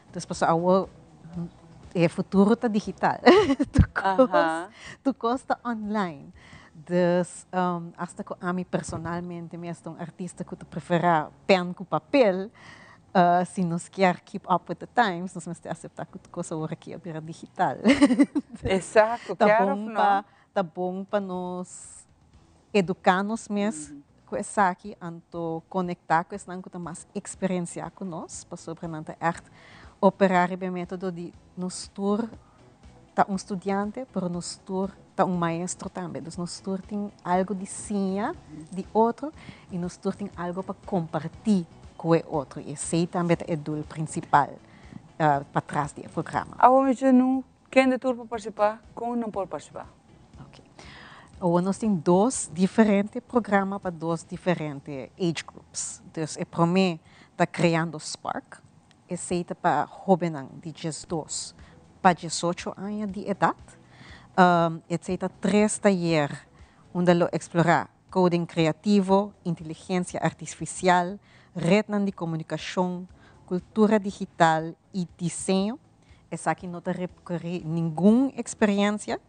Então, pessoal, o futuro está digital, tu costa online. Dus hasta que a mim personalmente mesmo artista que te prefere pen com papel, se nos quer keep up with the times, nós temos que aceitar que coisa agora aqui é digital. Exato, tá bom para nós educar-nos mesmo com isso aqui, anto conectar com isso, não com mais experiência com nós, para sobre não ter arte operar o método de nos tour, tá estudante, para nos tour tá maestro também. Então, nós tem algo de sinha de outro e nós tem algo para compartilhar com o outro. E esse também é o doel principal para trás do programa. Quem de tudo pode participar, quem não pode participar? Ok. Nós temos dois diferentes programas para dois diferentes age groups. Então, o primeiro está Creando Spark. Esse é para jovens de 12 para 18 anos de idade. Esse é 3 talleres onde lo explorar coding criativo, inteligência artificial, rede de comunicação, cultura digital e desenho. Essa aqui não requer nenhuma experiência,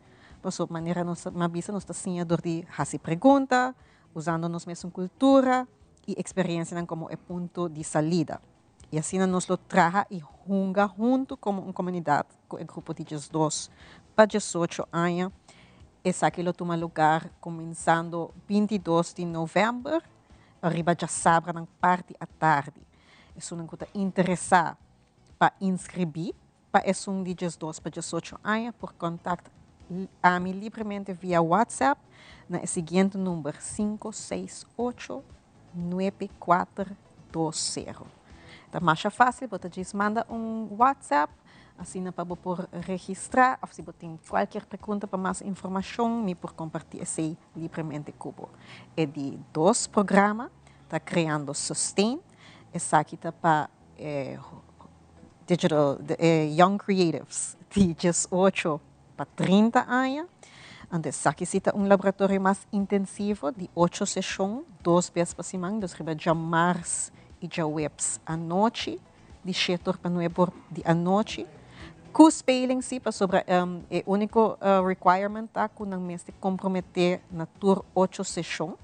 mas de maneira nós nós ensinador de fazer pergunta, usando nos mesma cultura e experiência como é ponto de saída. E assim nós lo traga e junga junto como uma comunidade, com o grupo de 12 para 18 anos. Essa aqui lo toma lugar começando 22 de novembro, arriba já sábado, na parte à tarde. Se não está interessado para inscrever, para esse de 12 para 18 anos, por contato a mim livremente via WhatsApp, na seguinte número 568-9420. Então, mais fácil, você manda WhatsApp, assim para por registrar, ou se você tem qualquer pergunta para mais informação, me por compartilhar esse livremente cubo. É de 2 programas, está criando Sustain, essa aqui está para digital, Young Creatives, de 18 para 30 anos. Antes, aqui está laboratório mais intensivo, de 8 sessões, 2 vezes por semana, dos já março e já webs à noite, de 7 para 9 de à noite. Com spelling, sim, sobre o único requirement tá, que não me comprometer na tour 8 sessões.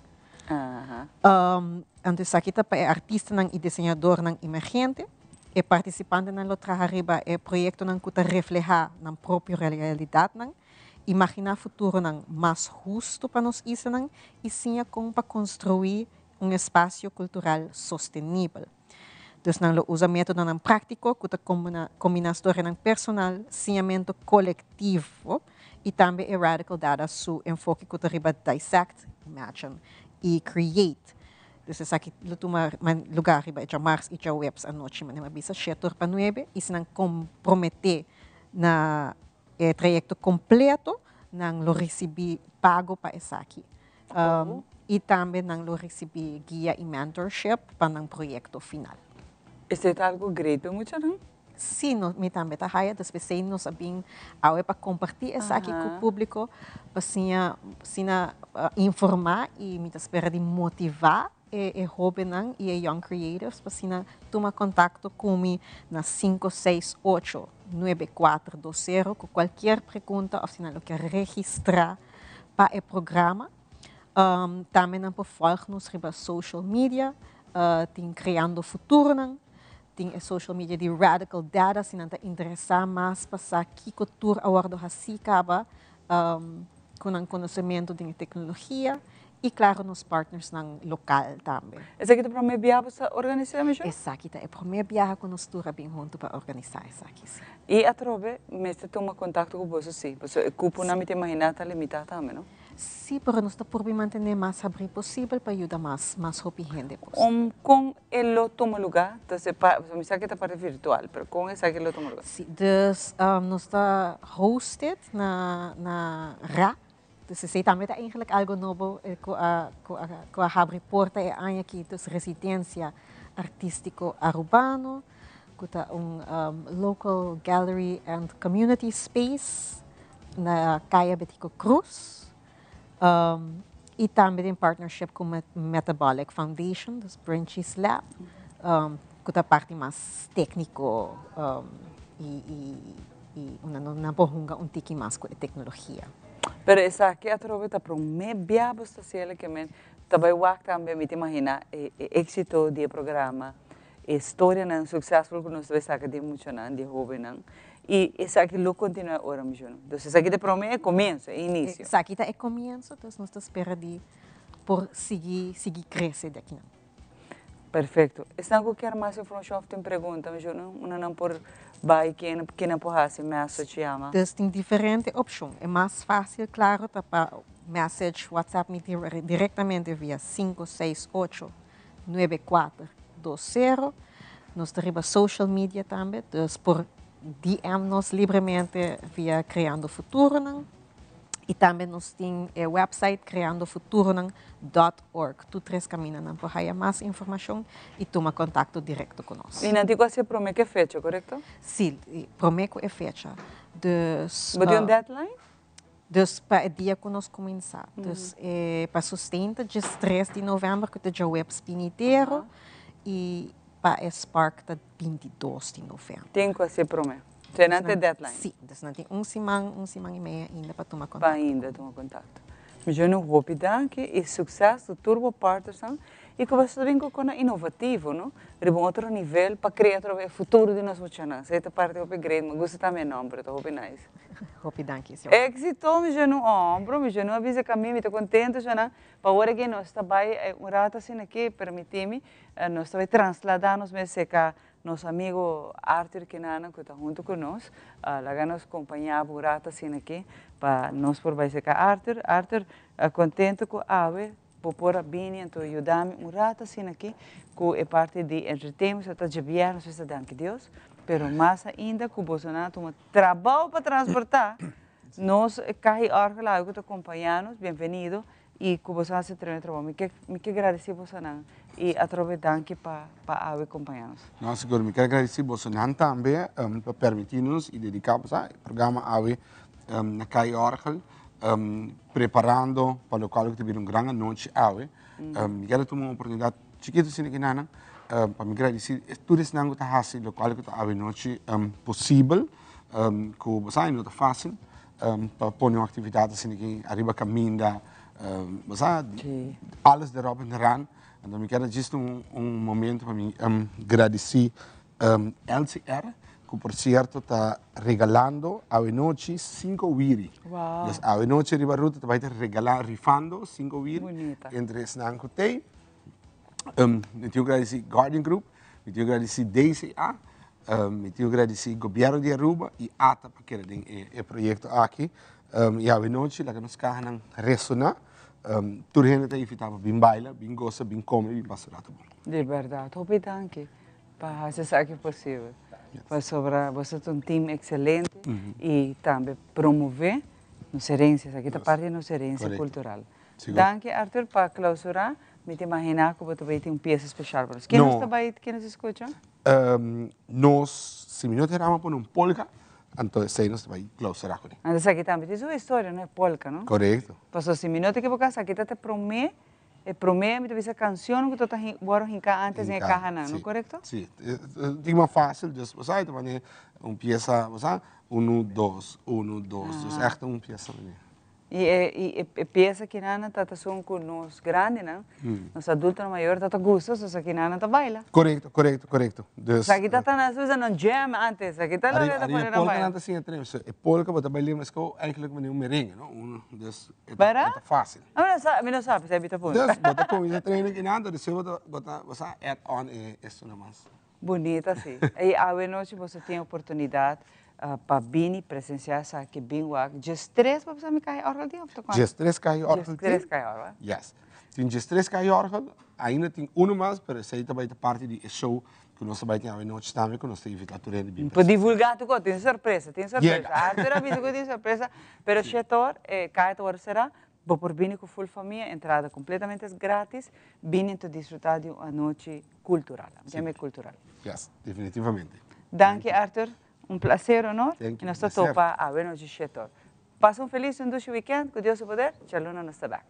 Antes, aqui está para artista e desenhador emergente. E participante no trabalho é projeto que refleja na própria realidade, imaginar futuro mais justo para nós e sim como para construir espaço cultural sustentável. Então, nós usamos método prático que combina história personal, ciamento coletivo e também radical data su enfoque que arriba dissect, imagine e create. Então, aqui toma lugar arriba já março e já webs à noite, mas não bisa 7 para 9 e se não comprometer na trajeto completo, não lo receber pago para essa aqui. E também não lo receber guia e mentorship para o projeto final. Isso é algo gratuito, muito não? Sim, me também está aí, depois nós sabemos para compartilhar isso aqui com o público, para informar e me espera de motivar e jovens e young creators, para tomar contato comigo na 568-9420 com qualquer pergunta ou se não quer registrar para o programa. Também não pode folgar-nos sobre social media, tem Criando Futuro, tem a social media de Radical Data, se não está interessado mais para que cultura agora assim acaba com o conhecimento de tecnologia e, claro, nos partners local também. Essa aqui é a primeira viagem para organizar, mesmo? Essa aqui é a primeira viagem que nós estamos bem juntos para organizar essa aqui. E a trove, você toma contato com você, sim? Porque o cupo não me tem imaginado está limitado também, não? Sim, mas nós estamos por manter mais abrir possível para ajudar mais gente possível. Com ele toma lugar, então me sabe que está para virtual, mas com esse aqui ele toma lugar? Sim, então nós estamos hosted na RA. Então, se também é eigenlijk algo novo com a abrir porta é aqui, então residência artístico urbano, com local gallery and community space na Caia Betico Cruz. E também em partnership com a Metabolic Foundation, dos Branches Lab, com a parte mais técnico e não porrunga tique mais com a tecnologia. Pero essa aqui a troveta para me biabo sta sele que men também o também me imagina êxito do programa, história não successful que nós vemos aqui de muito não de jovem não. E essa aqui lo continua agora mesmo. Então, essa aqui de promessa é começo, é início. Essa aqui é começo, então nós esperamos por seguir crescer daqui. Perfeito. Se não quer mais informação, tem pergunta, mas não por vai que não pode fazer message chama. Então, tem diferentes opções. É mais fácil, claro, para message WhatsApp me diretamente via 568-9420. Nós temos social media também, então por DM-nos livremente via Criando Futuro. E também nós temos o website criandofuturonang.org. Tu três caminhos para ter mais informação e toma contato direto conosco. E não digo assim, promete fecha, correto? Sim, prometo é fecha. Dus, Mas tem deadline? Dus para o dia que nós começar. Dus para sustenta, dia 3 de novembro, que é o web inteiro, e para o Spark, de 22 de novembro. Tem que ser promete. Você não tem deadline? Sim, dus não tem semana e meia ainda para tomar contato. Para ainda tomar contato. Mas eu não vou pedir que o sucesso do Turbo Partners e que você venha com inovativo, não? De outro nível para criar o futuro de nós mochanas. Esta parte é grande, mas gosto também não, mas é nice. Hope danke. Éxito, mas eu não ombro, mas eu não avisa que a mim, estou contente, já não. Para agora que nós trabalhamos rata assim aqui, permite-me, nós estamos trasladando-nos, mas é que nosso amigo Arthur Kinana, que está junto conosco, lá nos acompanhava o rata assim aqui, para nós por vai ser que Arthur, contente com a ave, por pôr a bini, então ajudar-me um rata assim aqui, que é parte de entretenimento, está de viagem, nós danke Deus, pero mais ainda que o Bolsonaro toma trabalho para transportar, nós cai orga lá, que está acompanhando, bem-vindo, e que o Bolsonaro se treina trabalho, me que agradecer Bolsonaro e através danke para a acompanhar-nos. Não, seguro, me quero agradecer Bolsonaro também por permitir-nos e dedicar-nos ao programa AWE na Cai Orgel, preparando para o qual tive grande noite AWE. Me quero tomar uma oportunidade chiquita assim aqui nana para me agradecer tudo isso que está fazendo, o qual está AWE noite possível, que o Bolsonaro não está fácil, para pôr uma atividade assim aqui arriba caminho alles erop en eraan. En dan quero juist momento para mim agradecer LCR, que por cierto está regalando a noite 5 wiri. Wow. Dus a noite riba ruta vai estar regalando, rifando 5 wiri entre Snanco Tei. Me tenho agradecer Guardian Group, me tenho agradecer DCA, me tenho agradecer Governo de Aruba e ATA, porque é projeto aqui. E a noite lá que nós carregamos ressonar. Tudo gente aí ficava bem baila, bem gosta, bem come, bem passar tudo. De verdade, hope danke para fazer isso que é possível. Para sobrar, você tem um time excelente e também promover nossa herência, aqui está parte da nossa herência cultural. Danke, Arthur, para clausurar, me te imaginar que você vai ter uma peça especial para nós. Quem nos está aí, quem nos escuta? Nós, se me não teramos por polka, então sei nós vai clausurar com ele. Antes aqui também tem sua história, não é polka, não? Correto. Passou se me não te equivocas, aqui está te promete, me te essa canção que tu está agora antes em casa, não correto? Sim, é uma fácil, just você vai uma peça, você 1 2 1 2, dus echt uma peça. E peça que nana tá com nós grande, não? Nós adultos maior tá gostos, só que nana tá baila. Correto. Dus aqui tá na Susan no jam antes, aqui tá lá da para polka não tá assim treino, é polka para bailar mas que eigenlijk uma merengue, não? Dus é fácil. Não sabe, você habita por. Dus bota com isso treino que nada, dus bota você add on isso não mais. Bonita sim. E a noite você tem oportunidade para vir presenciar aqui bem o just 3 para você me cair orgel de ontem. Just 3 cair orgel. Just 3 cair orgel. Yes. Tem just 3 cair orgel, ainda tem mais, mas essa aí também é parte do show que nós vai ter a noite também, que nós temos invitado a bem. Para divulgar tudo, tem surpresa. Arthur avisa que tem surpresa, mas o setor, cai a hora será, por vir com full família, entrada completamente grátis, vir a desfrutar de uma noite cultural, tema cultural. Yes, definitivamente. Danke, Arthur. Um prazer, honor. E nós topa a ver no setor. Passa feliz e weekend, com Deus o poder. Tchau, não está back.